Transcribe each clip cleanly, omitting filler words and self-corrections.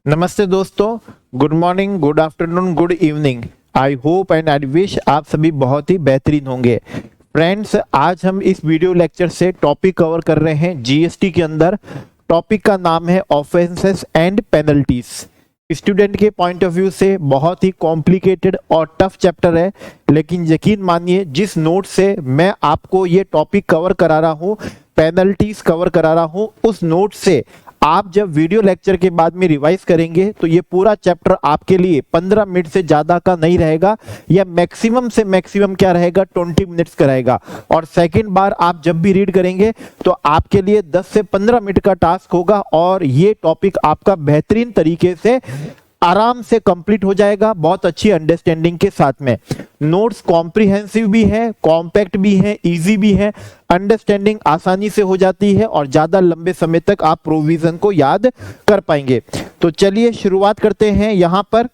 नमस्ते दोस्तों, good morning, good afternoon, good evening. I hope and I wish आप सभी बहुत ही बेहतरीन होंगे। फ्रेंड्स, आज हम इस वीडियो लेक्चर से टॉपिक कवर कर रहे हैं जीएसटी के अंदर। टॉपिक का नाम है ऑफेंसेस एंड पेनल्टीज। स्टूडेंट के पॉइंट ऑफ व्यू से बहुत ही कॉम्प्लिकेटेड और टफ चैप्टर है, लेकिन यकीन मानिए जिस नोट से मैं आपको ये टॉपिक कवर करा रहा हूँ, पेनल्टीज कवर करा रहा हूँ, उस नोट से आप जब वीडियो लेक्चर के बाद में रिवाइज करेंगे तो ये पूरा चैप्टर आपके लिए 15 मिनट से ज्यादा का नहीं रहेगा, या मैक्सिमम से मैक्सिमम क्या रहेगा 20 मिनट्स का रहेगा। और सेकंड बार आप जब भी रीड करेंगे तो आपके लिए 10 से 15 मिनट का टास्क होगा और ये टॉपिक आपका बेहतरीन तरीके से आराम से कंप्लीट हो जाएगा, बहुत अच्छी अंडरस्टैंडिंग के साथ में। नोट्स कॉम्प्रिहेंसिव भी है, कॉम्पैक्ट भी है, इजी भी है, अंडरस्टैंडिंग आसानी से हो जाती है और ज्यादा लंबे समय तक आप प्रोविजन को याद कर पाएंगे। तो चलिए शुरुआत करते हैं यहां पर।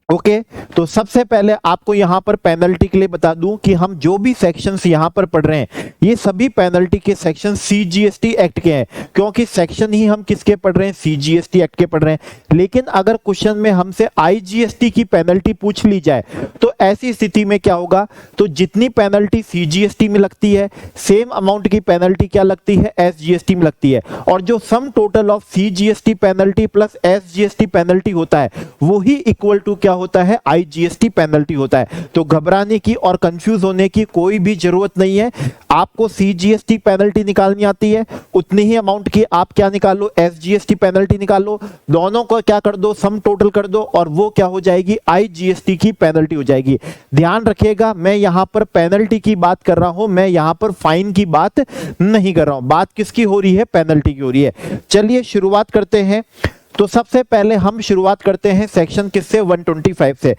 ओके, तो सबसे पहले आपको यहां पर पेनल्टी के लिए बता दूं कि हम जो भी सेक्शंस यहां पर पढ़ रहे हैं ये सभी पेनल्टी के सेक्शन सीजीएसटी एक्ट के हैं, क्योंकि सेक्शन ही हम किसके पढ़ रहे हैं, सीजीएसटी एक्ट के पढ़ रहे हैं। लेकिन अगर क्वेश्चन में हमसे आईजीएसटी की पेनल्टी पूछ ली जाए तो ऐसी स्थिति में क्या होगा, तो जितनी पेनल्टी सीजीएसटी में लगती है सेम अमाउंट की पेनल्टी क्या लगती है, एसजीएसटी में लगती है। और जो sum total of CGST penalty plus SGST penalty होता है वो ही इक्वल टू क्या होता है, आईजीएसटी पेनल्टी होता है। तो घबराने की और कंफ्यूज होने की कोई भी जरूरत नहीं है। आपको सीजीएसटी पेनल्टी निकालनी आती है, उतनी ही अमाउंट की आप क्या निकालो, एसजीएसटी पेनल्टी निकालो, दोनों को क्या कर दो, सम टोटल कर दो और वो क्या हो जाएगी, आईजीएसटी की पेनल्टी हो जाएगी। ध्यान रखिएगा, मैं यहां पर पेनल्टी की बात कर रहा हूं, मैं यहां पर फाइन की बात नहीं कर रहा हूं। बात किसकी हो रही है, पेनल्टी की हो रही है। चलिए शुरुआत करते हैं। तो सबसे पहले हम शुरुआत करते हैं सेक्शन किससे, 125 से।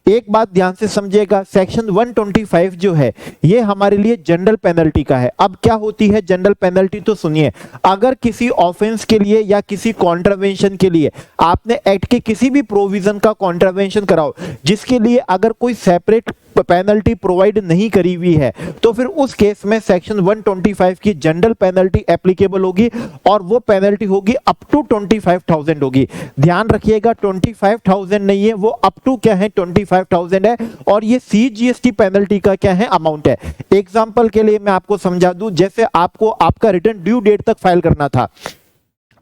एक बात ध्यान से समझिएगा, सेक्शन 125 जो है ये हमारे लिए जनरल पेनल्टी का है। अब क्या होती है जनरल पेनल्टी, तो सुनिए, अगर किसी ऑफेंस के लिए या किसी कॉन्ट्रावेंशन के लिए आपने एक्ट के किसी भी प्रोविजन का कॉन्ट्रावेंशन कराओ जिसके लिए अगर कोई सेपरेट पेनल्टी प्रोवाइड नहीं करी हुई है, तो फिर उस केस में सेक्शन 125 की जनरल पेनल्टी एप्लीकेबल होगी और वो पेनल्टी होगी अप टू 25,000 होगी। ध्यान रखिएगा 25,000 नहीं है, वो अप टू क्या है, 25,000 है। और ये सीजीएसटी पेनल्टी का क्या है, अमाउंट है। एग्जांपल के लिए मैं आपको समझा दूं, जैसे आपको आपका रिटर्न ड्यू डेट तक फाइल करना था,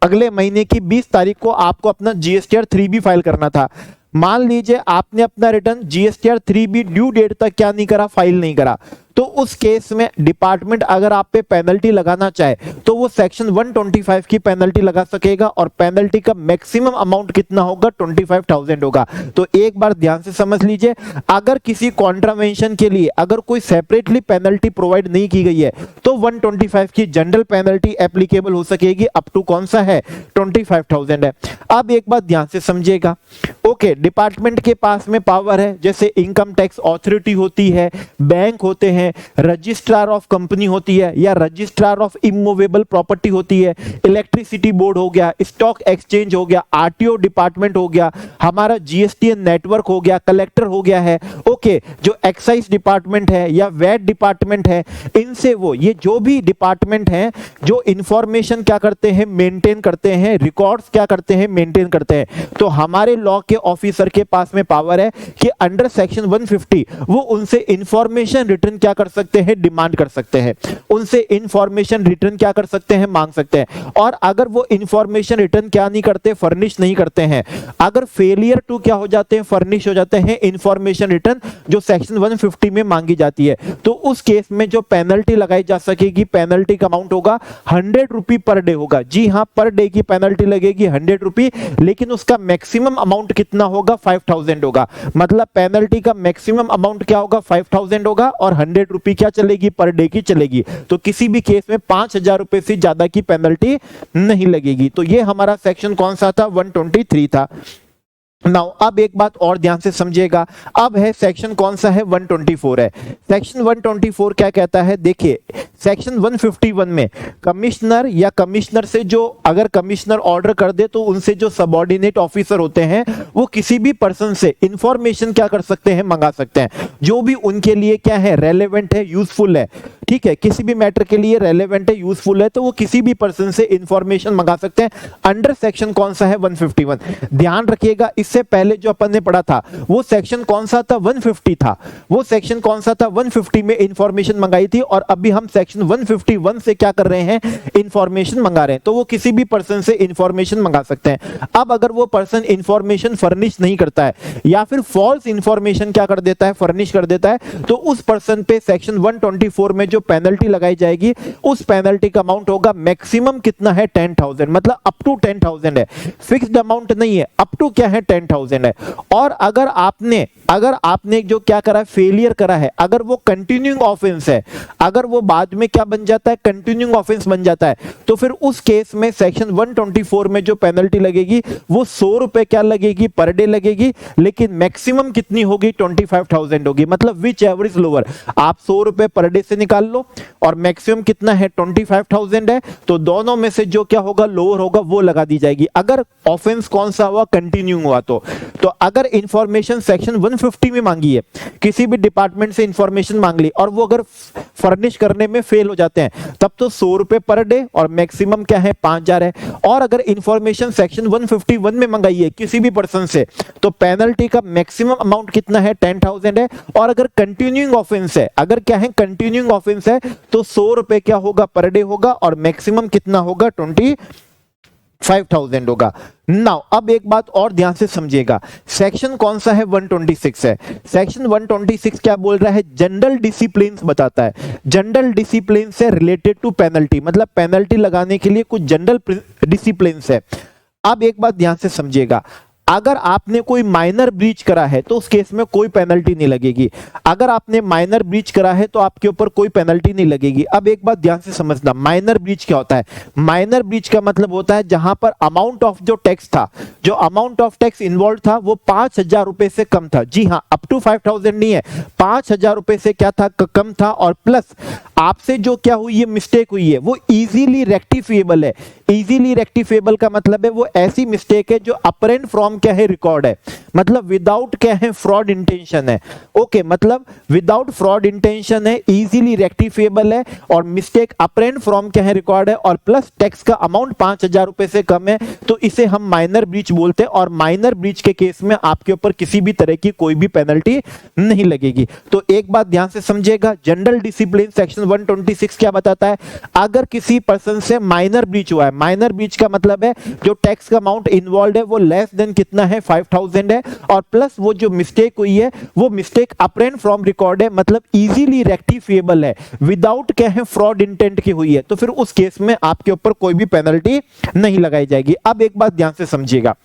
अगले महीने की 20 तारीख को आपको अपना जीएसटीआर 3B फाइल करना था। मान लीजिए आपने अपना return GSTR 3B due date तक क्या नहीं करा, फाइल नहीं करा, तो उस केस में डिपार्टमेंट अगर आप पे पेनल्टी लगाना चाहे तो वो सेक्शन 125 की पेनल्टी लगा सकेगा और पेनल्टी का मैक्सिमम अमाउंट कितना होगा, 25,000 होगा। तो एक बार ध्यान से समझ लीजिए, अगर किसी कॉन्ट्रावेंशन के लिए अगर कोई सेपरेटली पेनल्टी प्रोवाइड नहीं की गई है तो 125 की जनरल पेनल्टी एप्लीकेबल हो सकेगी, अप टू कौन सा है, 25,000 है। अब एक बात ध्यान से समझिएगा, ओके, डिपार्टमेंट के पास में पावर है, जैसे इनकम टैक्स ऑथोरिटी होती है, बैंक होते हैं, रजिस्ट्रार ऑफ कंपनी होती है या रजिस्ट्रार ऑफ इमूवेबल प्रॉपर्टी होती है, इलेक्ट्रिसिटी बोर्ड हो गया, स्टॉक एक्सचेंज हो गया, आरटीओ डिपार्टमेंट हो गया, हमारा जीएसटीएन नेटवर्क हो गया, कलेक्टर हो गया है, ओके, जो एक्साइज डिपार्टमेंट है या वैट डिपार्टमेंट है, इनसे वो ये जो भी डिपार्टमेंट हैं जो इंफॉर्मेशन क्या करते हैं, मेंटेन करते हैं, रिकॉर्ड्स क्या करते हैं, मेंटेन करते हैं। तो हमारे लॉ के ऑफिसर के पास में पावर है कि अंडर सेक्शन 150 वो उनसे इंफॉर्मेशन रिटर्न क्या कर सकते हैं, डिमांड कर सकते हैं, उनसे इंफॉर्मेशन रिटर्न क्या कर सकते हैं, मांग सकते हैं। और अगर वो इंफॉर्मेशन रिटर्न क्या नहीं करते, फर्निश नहीं करते हैं, अगर फेलियर टू क्या हो जाते हैं, फर्निश हो जाते हैं इंफॉर्मेशन रिटर्न जो सेक्शन 150 में मांगी जाती है, तो उस केस में जो पेनल्टी लगाई जा सकेगी, पेनल्टी का अमाउंट होगा 100 रुपी पर डे होगा। जी हाँ, पर डे की पेनल्टी लगेगी 100 रुपी, लेकिन उसका मैक्सिमम अमाउंट कितना होगा, 5,000 होगा। मतलब पेनल्टी का मैक्सिमम अमाउंट क्या होगा, 5,000 होगा और 100 रुपी क्या चलेगी, पर डे की चलेगी। तो किसी भी केस में 5,000 रुपए से ज्यादा की पेनल्टी नहीं लगेगी। तो ये हमारा सेक्शन कौन सा था, 123 था। नाउ अब एक बात और ध्यान से समझिएगा, अब है सेक्शन कौन सा है, 124 है। सेक्शन 124 क्या कहता है, देखिए सेक्शन 151 में कमिश्नर या कमिश्नर से जो अगर कमिश्नर ऑर्डर कर दे तो उनसे जो सबऑर्डिनेट ऑफिसर होते हैं वो किसी भी पर्सन से इंफॉर्मेशन क्या कर सकते हैं, मंगा सकते हैं, जो भी उनके लिए क्या है, रेलेवेंट है, यूजफुल है। ठीक है, किसी भी मैटर के लिए रेलेवेंट है, यूजफुल है, तो वो किसी भी पर्सन से इंफॉर्मेशन मंगा सकते हैं अंडर सेक्शन कौन सा है 151। ध्यान रखिएगा, इससे पहले जो अपन ने पढ़ा था वो सेक्शन कौन सा था 150 था, वो सेक्शन कौन सा था 150 में इंफॉर्मेशन मंगाई थी, और अभी हम सेक्शन 151 से क्या कर रहे हैं, इंफॉर्मेशन मंगा रहे हैं। तो वो किसी भी पर्सन से इंफॉर्मेशन मंगा सकते हैं। अब अगर वो पर्सन इंफॉर्मेशन फर्निश नहीं करता है या फिर फॉल्स इंफॉर्मेशन क्या कर देता है, फर्निश कर देता है, तो उस पर्सन पे सेक्शन 124 में जो पेनल्टी लगाई जाएगी उस पेनल्टी का अमाउंट होगा मैक्सिमम कितना है 10,000, मतलब अप टू 10,000 है, फिक्स्ड अमाउंट नहीं है, अप टू क्या है 10,000 है। और अगर आपने जो क्या करा है, फेलियर करा है, अगर वो कंटिन्यूइंग ऑफेंस है, अगर वो बाद में क्या बन जाता है, कंटिन्यूइंग ऑफेंस बन जाता है, तो फिर उस केस में सेक्शन 124 में जो पेनल्टी लगेगी वो 100 रुपए क्या लगेगी, पर डे लगेगी, लेकिन मैक्सिमम कितनी होगी 25,000 होगी, मतलब विच एवर इज लोअर। आप 100 रुपए पर डे से निकाल लो और मैक्सिमम कितना है 25,000 है, तो दोनों में से जो क्या होगा लोअर होगा वो लगा दी जाएगी। अगर ऑफेंस कौन सा हुआ, कंटिन्यू हुआ, तो अगर इंफॉर्मेशन सेक्शन 150 में मांगी है, किसी भी डिपार्टमेंट से इंफॉर्मेशन मांग ली और वो अगर फर्निश करने में फेल हो जाते हैं, तब तो 100 रुपए पर डे और मैक्सिमम क्या है 5,000 है। और अगर इंफॉर्मेशन सेक्शन 151 में मंगाई है किसी भी पर्सन से, तो पेनल्टी का मैक्सिमम अमाउंट कितना है 10,000 है। और अगर कंटिन्यूइंग ऑफेंस है, अगर क्या है कंटिन्यूइंग ऑफेंस है, तो 100 रुपए क्या होगा पर डे होगा और मैक्सिमम कितना होगा 25,000 होगा। नाउ अब एक बात और ध्यान से समझिएगा, सेक्शन कौन सा है 126 है। सेक्शन 126 क्या बोल रहा है, जनरल डिसिप्लिन बताता है, जनरल डिसिप्लिन से रिलेटेड टू पेनल्टी, मतलब पेनल्टी लगाने के लिए कुछ जनरल डिसिप्लिन है। अब एक बात ध्यान से समझिएगा, अगर आपने कोई माइनर ब्रीच करा है तो उस केस में कोई पेनल्टी नहीं लगेगी। अगर आपने माइनर ब्रीच करा है तो आपके ऊपर कोई पेनल्टी नहीं लगेगी। अब एक बात ध्यान से समझना, माइनर ब्रीच क्या होता है। माइनर ब्रीच का मतलब होता है जहां पर अमाउंट ऑफ जो टैक्स था, जो अमाउंट ऑफ टैक्स इन्वॉल्व था वो 5,000 रुपए से कम था। जी हाँ, अप टू 5,000 नहीं है, 5,000 रुपए से क्या था, कम था। और प्लस आपसे जो क्या हुई है, मिस्टेक हुई है, वो इजीली रेक्टिफिएबल है। इजीली रेक्टिफिएबल का मतलब है वो ऐसी मिस्टेक है जो अपरेंट फ्रॉम क्या है, रिकॉर्ड है, मतलब विदाउट क्या है, फ्रॉड इंटेंशन है। ओके, मतलब विदाउट फ्रॉड इंटेंशन है, इजीली रेक्टिफिएबल है और मिस्टेक अपरेंट फ्रॉम क्या है, रिकॉर्ड है, और प्लस टैक्स का अमाउंट 5,000 रुपए से कम है, तो इसे हम माइनर ब्रीच बोलते हैं। और माइनर ब्रीच के केस में आपके ऊपर किसी भी तरह की कोई भी पेनल्टी नहीं लगेगी। तो एक बात ध्यान से समझिएगा, जनरल डिसिप्लिन सेक्शन 126 क्या बताता है, अगर किसी पर्सन से माइनर ब्रीच हुआ है, माइनर ब्रीच का मतलब है जो टैक्स का अमाउंट इन्वॉल्व है वो लेस देन कितना है 5,000 है, और प्लस वो जो मिस्टेक हुई है वो मिस्टेक अपरेंट फ्रॉम रिकॉर्ड है, मतलब इजीली रेक्टिफिएबल है, विदाउट क्या है, फ्रॉड इंटेंट की हुई है, तो फिर उस केस में आपके ऊपर कोई भी पेनल्टी नहीं लगाई जाएगी। अब एक बात ध्यान से समझिएगा,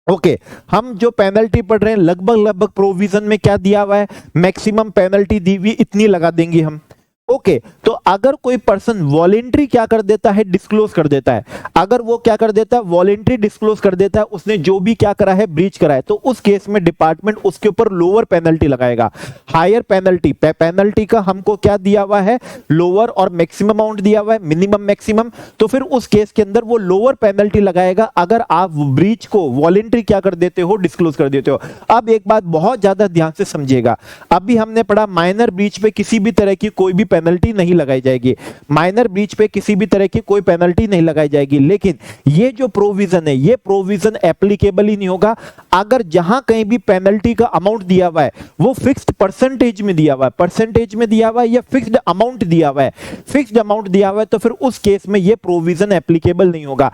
ओके, हम जो पेनल्टी पढ़ रहे हैं लगभग प्रोविजन में क्या दिया हुआ है, मैक्सिमम पेनल्टी दी हुई इतनी लगा देंगे हम। ओके, तो अगर कोई पर्सन वॉलेंट्री क्या कर देता है, डिस्क्लोज कर देता है, अगर वो क्या कर देता है, वॉलेंट्री डिस्क्लोज कर देता है, उसने जो भी क्या करा है, ब्रीच करा है, तो उस केस में डिपार्टमेंट उसके ऊपर लोअर पेनल्टी लगाएगा। हायर पेनल्टी, पेनल्टी का हमको क्या दिया हुआ है, लोअर, और मैक्सिमम अमाउंट दिया हुआ है, मिनिमम मैक्सिमम, तो फिर उस केस के अंदर वो लोअर पेनल्टी लगाएगा अगर आप ब्रीच को वॉलेंट्री क्या कर देते हो, डिस्क्लोज कर देते हो। अब एक बात बहुत ज्यादा ध्यान से समझिएगा, अभी हमने पढ़ा माइनर ब्रीच पे किसी भी तरह की कोई भी पेनल्टी नहीं लगाई जाएगी, माइनर ब्रीच पे किसी भी तरह की कोई पेनल्टी नहीं लगाई जाएगी, लेकिन ये जो प्रोविजन है ये प्रोविजन एप्लीकेबल ही नहीं होगा अगर जहां कहीं भी पेनल्टी का अमाउंट दिया हुआ है वो फिक्स्ड परसेंटेज में दिया हुआ है, परसेंटेज में दिया हुआ है या फिक्स्ड अमाउंट दिया हुआ है, फिक्स्ड अमाउंट दिया हुआ है, तो फिर उस केस में ये प्रोविजन एप्लीकेबल नहीं होगा।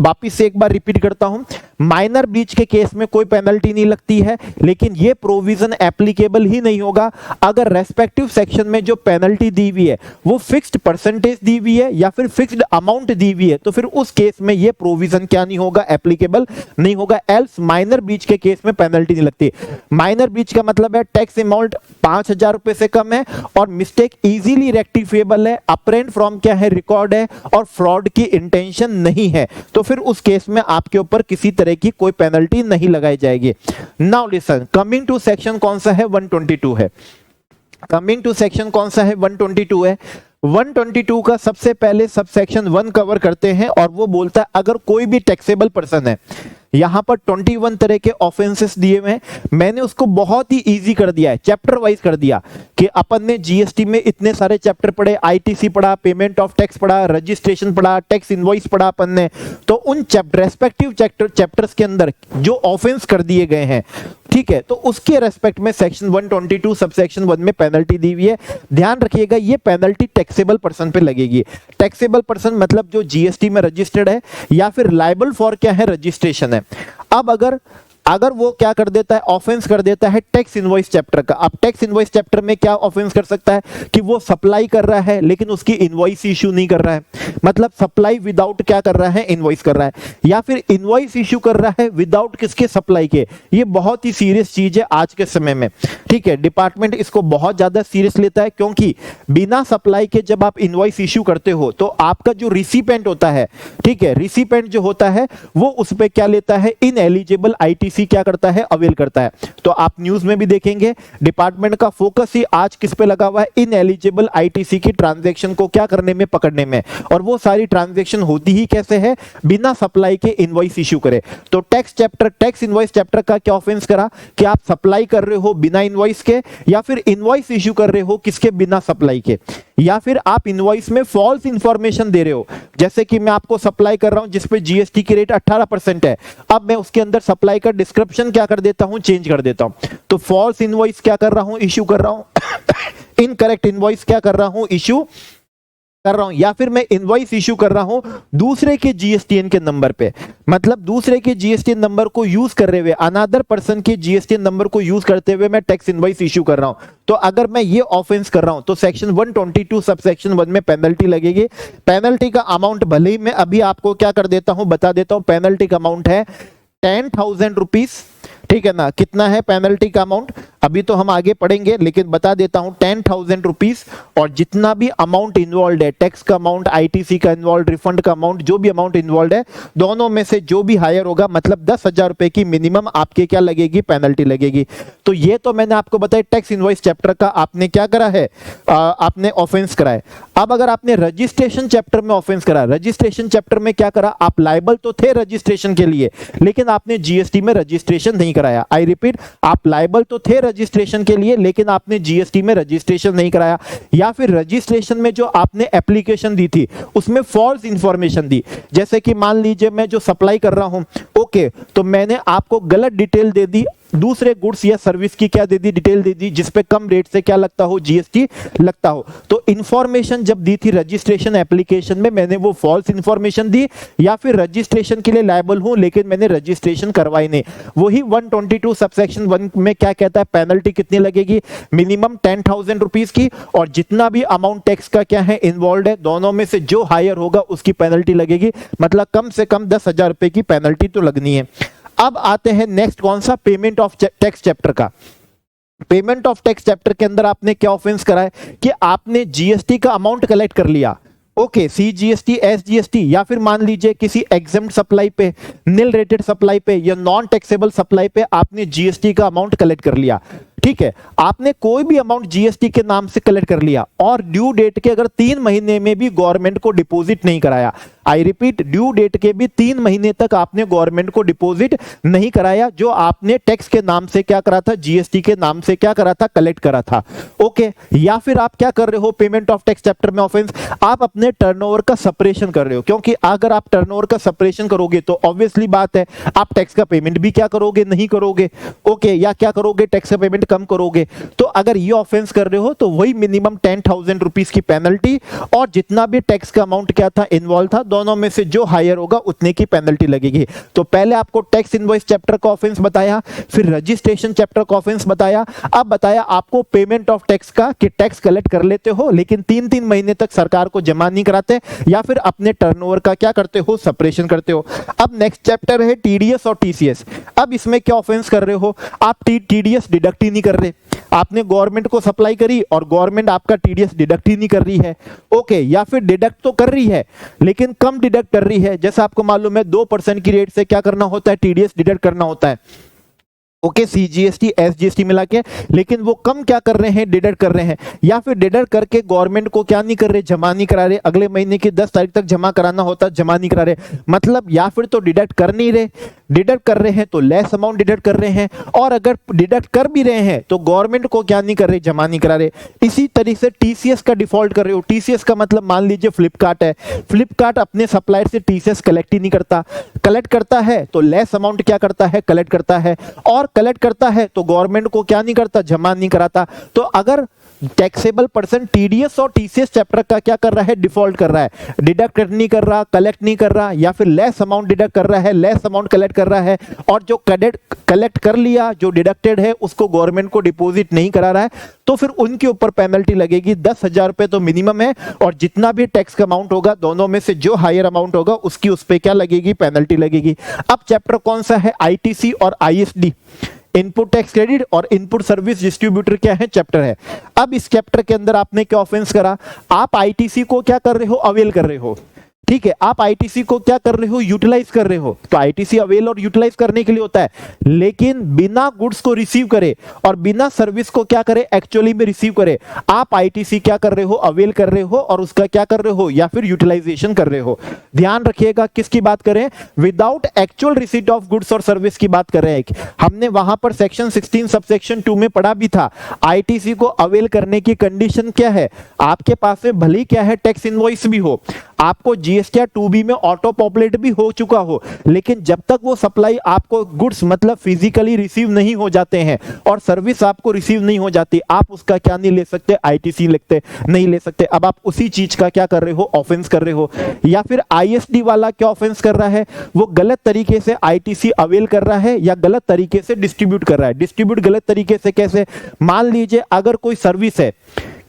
वापिस से एक बार रिपीट करता हूं, माइनर ब्रीच के केस में कोई पेनल्टी नहीं लगती है, लेकिन यह प्रोविजन एप्लीकेबल ही नहीं होगा अगर रेस्पेक्टिव सेक्शन में जो पेनल्टी दी हुई है वो फिक्स्ड परसेंटेज दी हुई है या फिर फिक्स्ड अमाउंट दी हुई है, तो फिर उस केस में यह प्रोविजन क्या नहीं होगा, एप्लीकेबल नहीं होगा। एल्स माइनर ब्रीच के केस में पेनल्टी नहीं लगती। माइनर ब्रीच का मतलब है टैक्स अमाउंट 5,000 रुपए से कम है और मिस्टेक इजीली रेक्टिफिएबल है, अपरेंट फ्रॉम क्या है, रिकॉर्ड है, और फ्रॉड की इंटेंशन नहीं है, तो फिर उस केस में आपके ऊपर किसी तरह की कोई पेनल्टी नहीं लगाई जाएगी। Now listen, coming to section कौन सा है, 122 है। कमिंग टू सेक्शन कौन सा है, 122 है। 122 का सबसे पहले सब सेक्शन 1 कवर करते हैं और वो बोलता है अगर कोई भी टैक्सेबल पर्सन है, यहाँ पर 21 तरह के ऑफेंसेस दिए हुए हैं। मैंने उसको बहुत ही इजी कर दिया है, चैप्टर वाइज कर दिया कि अपन ने जीएसटी में इतने सारे चैप्टर पढ़े, आईटीसी पढ़ा, पेमेंट ऑफ टैक्स पढ़ा, रजिस्ट्रेशन पढ़ा, टैक्स इनवॉइस पढ़ा अपन ने, तो उन रेस्पेक्टिव चैप्टर्स के अंदर जो ऑफेंस कर दिए गए हैं, ठीक है, तो उसके रेस्पेक्ट में सेक्शन 122 सबसेक्शन 1 में पेनल्टी दी हुई है। ध्यान रखिएगा ये पेनल्टी टैक्सेबल पर्सन पे लगेगी। टैक्सेबल पर्सन मतलब जो जीएसटी में रजिस्टर्ड है या फिर लायबल फॉर क्या है, रजिस्ट्रेशन है। अब अगर वो क्या कर देता है, ऑफेंस कर देता है टैक्स इनवॉइस चैप्टर का। अब टैक्स इनवॉइस चैप्टर में क्या ऑफेंस कर सकता है कि वो सप्लाई कर रहा है लेकिन उसकी इनवॉइस इशू नहीं कर रहा है, मतलब सप्लाई विदाउट क्या कर रहा है, इनवॉइस कर रहा है, या फिर इनवॉइस इशू कर रहा है विदाउट किसके, सप्लाई के। ये बहुत ही सीरियस चीज है आज के समय में, ठीक है। डिपार्टमेंट इसको बहुत ज्यादा सीरियस लेता है क्योंकि बिना सप्लाई के जब आप इनवॉइस इशू करते हो तो आपका जो रिसिपेंट होता है, ठीक है, रिसिपेंट जो होता है वो उस पे क्या लेता है, इनएलिजिबल आईटीसी क्या करता है, अवेल करता है। तो आप न्यूज में भी देखेंगे डिपार्टमेंट का फोकस ही आज किस पे लगा हुआ है, इनएलिजिबल आईटीसी की ट्रांजैक्शन को क्या करने में, पकड़ने में। और वो सारी ट्रांजैक्शन होती ही कैसे है, बिना सप्लाई के इनवॉइस इशू करे। तो टैक्स इनवॉइस चैप्टर का क्या ऑफेंस करा कि आप सप्लाई कर रहे हो बिना इनवॉइस के, या फिर इनवॉइस इशू कर रहे हो किसके, बिना सप्लाई के, या फिर आप इनवॉइस में फॉल्स इंफॉर्मेशन दे रहे हो। जैसे कि मैं आपको सप्लाई कर रहा हूं जिसपे जीएसटी की रेट 18% है, अब मैं उसके अंदर सप्लाई का डिस्क्रिप्शन क्या कर देता हूं, चेंज कर देता हूं। तो फॉल्स इनवॉइस क्या कर रहा हूं, इशू कर रहा हूं इनकरेक्ट इनवॉइस क्या कर रहा हूं, इशू कर रहा हूं, या फिर मैं इनवॉइस इशू कर रहा हूं दूसरे के जीएसटीएन के नंबर पे, मतलब दूसरे के जीएसटीएन नंबर को यूज कर रहे हुए, अनदर पर्सन के जीएसटीएन नंबर को यूज करते हुए मैं टैक्स इनवॉइस इशू कर रहा हूं। तो अगर मैं ये ऑफेंस कर रहा हूं तो सेक्शन 122 सबसेक्शन 1 में पेनल्टी लगेगी। पेनल्टी का अमाउंट भले ही मैं अभी आपको क्या कर देता हूं, बता देता हूं। पेनल्टी का अमाउंट है 10,000 रुपीज, ठीक है ना। कितना है पेनल्टी का अमाउंट, अभी तो हम आगे पढ़ेंगे, लेकिन बता देता हूं 10,000 रुपीज। और जितना भी अमाउंट इन्वॉल्व है, टैक्स का अमाउंट, आईटीसी का इन्वॉल्व, रिफंड का अमाउंट, जो भी अमाउंट इन्वॉल्व है, दोनों में से जो भी हायर होगा, मतलब 10,000 रुपए की मिनिमम आपके क्या लगेगी, पेनल्टी लगेगी। तो ये तो मैंने आपको बताया टैक्स इनवॉइस चैप्टर का आपने क्या करा है, आपने ऑफेंस करा है। अब अगर आपने रजिस्ट्रेशन चैप्टर में ऑफेंस करा, रजिस्ट्रेशन चैप्टर में क्या करा, आप लायबल तो थे रजिस्ट्रेशन के लिए लेकिन आपने जीएसटी में रजिस्ट्रेशन नहीं कराया। आई रिपीट, आप लायबल तो थे रजिस्ट्रेशन के लिए लेकिन आपने जीएसटी में रजिस्ट्रेशन नहीं कराया, या फिर रजिस्ट्रेशन में जो आपने एप्लीकेशन दी थी उसमें फॉल्स इंफॉर्मेशन दी। जैसे कि मान लीजिए मैं जो सप्लाई कर रहा हूं, ओके, तो मैंने आपको गलत डिटेल दे दी, दूसरे गुड्स या सर्विस की क्या दे दी, डिटेल दे दी जिसपे कम रेट से क्या लगता हो, जीएसटी लगता हो। तो इंफॉर्मेशन जब दी थी रजिस्ट्रेशन एप्लीकेशन में, मैंने वो फॉल्स इंफॉर्मेशन दी, या फिर रजिस्ट्रेशन के लिए लायबल हूं लेकिन मैंने रजिस्ट्रेशन करवाई नहीं। वही 122 सबसेक्शन 1 में क्या कहता है, पेनल्टी कितनी लगेगी, मिनिमम 10,000 रुपीज की, और जितना भी अमाउंट टैक्स का क्या है इन्वॉल्व है, दोनों में से जो हायर होगा उसकी पेनल्टी लगेगी, मतलब कम से कम 10,000 रुपए की पेनल्टी तो लगनी है। अब आते हैं नेक्स्ट कौन सा, पेमेंट ऑफ टैक्स चैप्टर का। पेमेंट ऑफ टैक्स चैप्टर के अंदर आपने क्या ऑफेंस करा है कि आपने जीएसटी का अमाउंट कलेक्ट कर लिया, ओके, सीजीएसटी, एसजीएसटी, या फिर मान लीजिए किसी एग्जम्प्ट सप्लाई पे, नील रेटेड सप्लाई पे या नॉन टैक्सेबल सप्लाई पे आपने जीएसटी का अमाउंट कलेक्ट कर लिया, ठीक है। आपने कोई भी अमाउंट जीएसटी के नाम से कलेक्ट कर लिया और ड्यू डेट के अगर 3 महीने में भी गवर्नमेंट को डिपॉजिट नहीं कराया, आई रिपीट, ड्यू डेट के भी 3 महीने तक आपने गवर्नमेंट को डिपॉजिट नहीं कराया, जो आपने टैक्स के नाम से क्या करा था, जीएसटी के नाम से क्या करा था, कलेक्ट करा था, ओके। या फिर आप क्या कर रहे हो, पेमेंट ऑफ टैक्स चैप्टर में ऑफेंस, आप अपने टर्नओवर का सेपरेशन कर रहे हो, क्योंकि अगर आप टर्नओवर का सेपरेशन करोगे तो ऑब्वियसली बात है आप टैक्स का पेमेंट भी क्या करोगे, नहीं करोगे, ओके, या क्या करोगे, टैक्स का पेमेंट कम करोगे। तो अगर ये ऑफेंस कर रहे हो तो वही मिनिमम 10,000 रुपीज की पेनल्टी, और जितना भी टैक्स का अमाउंट क्या था, इन्वॉल्व था, दोनों में से जो हायर होगा उतने की पेनल्टी लगेगी। तो पहले आपको टैक्स इनवॉइस चैप्टर का ऑफेंस बताया, फिर रजिस्ट्रेशन चैप्टर का ऑफेंस बताया, अब बताया आपको पेमेंट ऑफ टैक्स का कि टैक्स कलेक्ट कर लेते हो लेकिन 3-3 महीने तक सरकार को जमा नहीं कराते, या फिर अपने टर्नओवर का क्या करते हो, सेपरेशन करते हो। अब नेक्स्ट चैप्टर है टीडीएस और टीसीएस। अब इसमें क्या ऑफेंस कर रहे हो, आप टीडीएस डिडक्ट ही नहीं कर रहे, आपने गवर्नमेंट को सप्लाई करी और गवर्नमेंट आपका टीडीएस डिडक्ट ही नहीं कर रही है, ओके, या फिर डिडक्ट तो कर रही है लेकिन कम डिडक्ट कर रही है। जैसा आपको मालूम है 2% की रेट से क्या करना होता है, टीडीएस डिडक्ट करना होता है। ओके, सीजीएसटी एसजीएसटी मिला के, लेकिन वो कम क्या कर रहे हैं, डिडक्ट कर रहे हैं, या फिर डिडक्ट करके गवर्नमेंट को क्या नहीं कर रहे, जमा नहीं करा रहे, अगले महीने की 10 तारीख तक जमा कराना होता जमा नहीं करा रहे, मतलब या फिर तो डिडक्ट कर नहीं रहे, डिडक्ट कर रहे हैं तो लेस अमाउंट डिडक्ट कर रहे हैं, और अगर डिडक्ट कर भी रहे हैं तो गवर्नमेंट को क्या नहीं कर रहे, जमा नहीं करा रहे। इसी तरीके से टीसीएस का डिफॉल्ट कर रहे हो। टीसीएस का मतलब मान लीजिए फ्लिपकार्ट है, फ्लिपकार्ट अपने सप्लायर से टीसीएस कलेक्ट ही नहीं करता, कलेक्ट करता है तो लेस अमाउंट क्या करता है, कलेक्ट करता है, और कलेक्ट करता है तो गवर्नमेंट को क्या नहीं करता, जमा नहीं कराता। तो अगर टैक्सेबल पर्सन टीडीएस और टीसीएस चैप्टर का क्या कर रहा है, डिफॉल्ट कर रहा है, डिडक्ट नहीं कर रहा, कलेक्ट नहीं कर रहा, या फिर लेस अमाउंट डिडक्ट कर रहा है, लेस अमाउंट कलेक्ट कर रहा है, और जो कलेक्ट कर लिया, जो डिडक्टेड है, उसको गवर्नमेंट को डिपॉजिट नहीं करा रहा है, तो फिर उनके ऊपर पेनल्टी लगेगी। 10,000 रुपए तो मिनिमम है, और जितना भी टैक्स का अमाउंट होगा, दोनों में से जो हायर अमाउंट होगा उसकी उस पर क्या लगेगी, पेनल्टी लगेगी। अब चैप्टर कौन सा है, आईटीसी और आईएसडी, इनपुट टैक्स क्रेडिट और इनपुट सर्विस डिस्ट्रीब्यूटर क्या है, चैप्टर है। अब इस चैप्टर के अंदर आपने क्या ऑफेंस करा, आप आईटीसी को क्या कर रहे हो, अवेल कर रहे हो, ठीक है, आप आईटीसी को क्या कर रहे हो, यूटिलाइज कर रहे हो। तो आईटीसी अवेल और यूटिलाइज करने के लिए होता है, लेकिन बिना गुड्स को रिसीव करे और बिना सर्विस को क्या करे, एक्चुअली में रिसीव करे, आप आईटीसी क्या कर रहे हो, अवेल कर रहे हो, और उसका क्या कर रहे हो, या फिर यूटिलाइजेशन कर रहे हो। ध्यान रखिएगा किसकी बात करें, without actual receipt of goods और सर्विस की बात कर रहे हैं। हमने वहां पर सेक्शन 16 सबसेक्शन 2 में पढ़ा भी था, आईटीसी को अवेल करने की कंडीशन क्या है, आपके पास में भले क्या है, टैक्स इनवॉइस भी हो, आपको जीएसटी 2B में ऑटो पॉपुलेट भी हो चुका हो, लेकिन जब तक वो सप्लाई आपको गुड्स मतलब फिजिकली रिसीव नहीं हो जाते हैं और सर्विस आपको रिसीव नहीं हो जाती, आप उसका क्या नहीं ले सकते, आईटीसी लिखते नहीं ले सकते। अब आप उसी चीज का क्या कर रहे हो, ऑफेंस कर रहे हो। या फिर आईएसडी वाला क्या ऑफेंस कर रहा है, वो गलत तरीके से आईटीसी अवेल कर रहा है या गलत तरीके से डिस्ट्रीब्यूट कर रहा है। डिस्ट्रीब्यूट गलत तरीके से कैसे, मान लीजिए अगर कोई सर्विस है,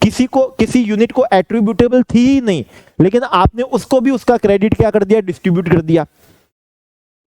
किसी यूनिट को एट्रीब्यूटेबल थी ही नहीं, लेकिन आपने उसको भी उसका क्रेडिट क्या कर दिया, डिस्ट्रीब्यूट कर दिया,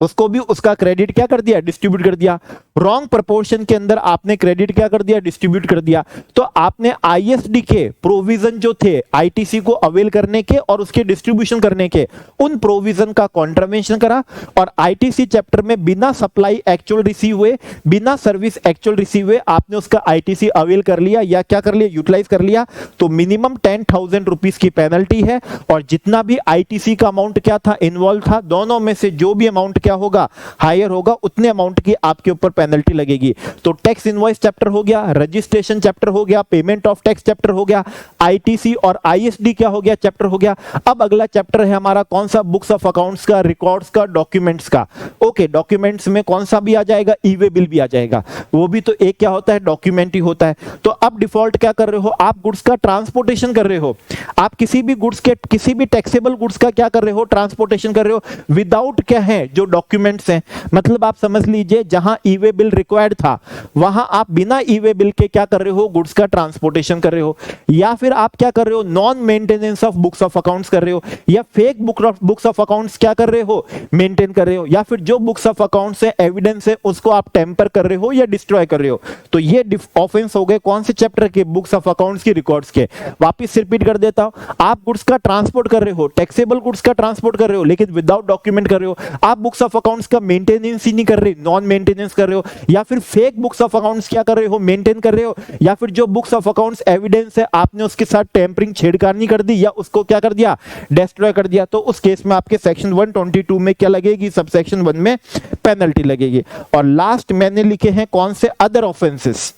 उसको भी उसका क्रेडिट क्या कर दिया, डिस्ट्रीब्यूट कर दिया। रॉन्ग प्रोपोर्शन के अंदर आपने क्रेडिट क्या कर दिया, डिस्ट्रीब्यूट कर दिया। तो आपने आईएसडी के प्रोविजन जो थे आईटीसी को अवेल करने के और उसके डिस्ट्रीब्यूशन करने के, उन प्रोविजन का कॉन्ट्रावेंशन करा, और आईटीसी चैप्टर में बिना सप्लाई एक्चुअल रिसीव हुए, बिना सर्विस एक्चुअल रिसीव हुए आपने उसका आईटीसी अवेल कर लिया या क्या कर लिया, यूटिलाइज कर लिया, तो मिनिमम 10,000 रुपीज की पेनल्टी है। और जितना भी आईटीसी का अमाउंट क्या था, इन्वॉल्व था, दोनों में से जो भी अमाउंट क्या होगा, हायर होगा, उतने अमाउंट की आपके ऊपर पेनल्टी लगेगी। तो टैक्स इनवॉइस चैप्टर हो गया, रजिस्ट्रेशन चैप्टर हो गया, पेमेंट ऑफ टैक्स चैप्टर हो गया, आईटीसी और आईएसडी क्या हो गया, चैप्टर हो गया। अब अगला चैप्टर है हमारा कौन सा, बुक्स ऑफ अकाउंट्स का, रिकॉर्ड्स का, डॉक्यूमेंट्स का। ओके, डॉक्यूमेंट्स में कौन सा भी आ जाएगा, ई वे बिल भी आ जाएगा, वो भी तो एक क्या होता है, डॉक्यूमेंट ही होता है। तो अब डिफॉल्ट क्या कर रहे हो, आप गुड्स का ट्रांसपोर्टेशन कर रहे हो, आप किसी भी गुड्स के, किसी भी टैक्सेबल गुड्स का क्या कर रहे हो, ट्रांसपोर्टेशन कर रहे हो, विदाउट क्या है, जो डॉक्यूमेंट्स हैं। मतलब आप समझ लीजिए जहां ई वे बिल रिक्वायर्ड था, वहां आप बिना ई वे बिल के क्या कर रहे हो, गुड्स का ट्रांसपोर्टेशन कर रहे हो। या फिर आप क्या कर रहे हो, non maintenance of books of accounts कर रहे हो, या फेक बुक्स ऑफ अकाउंट्स क्या कर रहे हो, मेंटेन कर रहे हो, या फिर जो बुक्स ऑफ अकाउंट्स है, एविडेंस है, उसको आप टेम्पर कर रहे हो या डिस्ट्रॉय कर रहे हो। तो ये ऑफेंस हो गए कौन से चैप्टर के, बुक्स ऑफ अकाउंट्स की, रिकॉर्ड्स के। वापिस रिपीट कर देता हूं, आप गुड्स का ट्रांसपोर्ट कर रहे हो, टैक्सेबल गुड्स का ट्रांसपोर्ट कर रहे हो, लेकिन विदाउट डॉक्यूमेंट कर रहे हो, आप बुक्स ऑफ अकाउंट्स का मेंटेनेंस ही नहीं कर रहे, नॉन मेंटेनेंस कर रहे हो, या फिर फेक बुक्स ऑफ अकाउंट्स क्या कर रहे हो, मेंटेन कर रहे हो, या फिर जो बुक्स ऑफ अकाउंट्स एविडेंस है आपने उसके साथ टेम्परिंग, छेड़खानी कर दी, या उसको क्या कर दिया, डिस्ट्रॉय कर दिया। तो उस केस में आपके सेक्शन 122 में क्या लगेगी, सबसेक्शन 1 में पेनल्टी लगेगी। और लास्ट मैंने लिखे हैं कौन से, अदर ऑफेंसेस।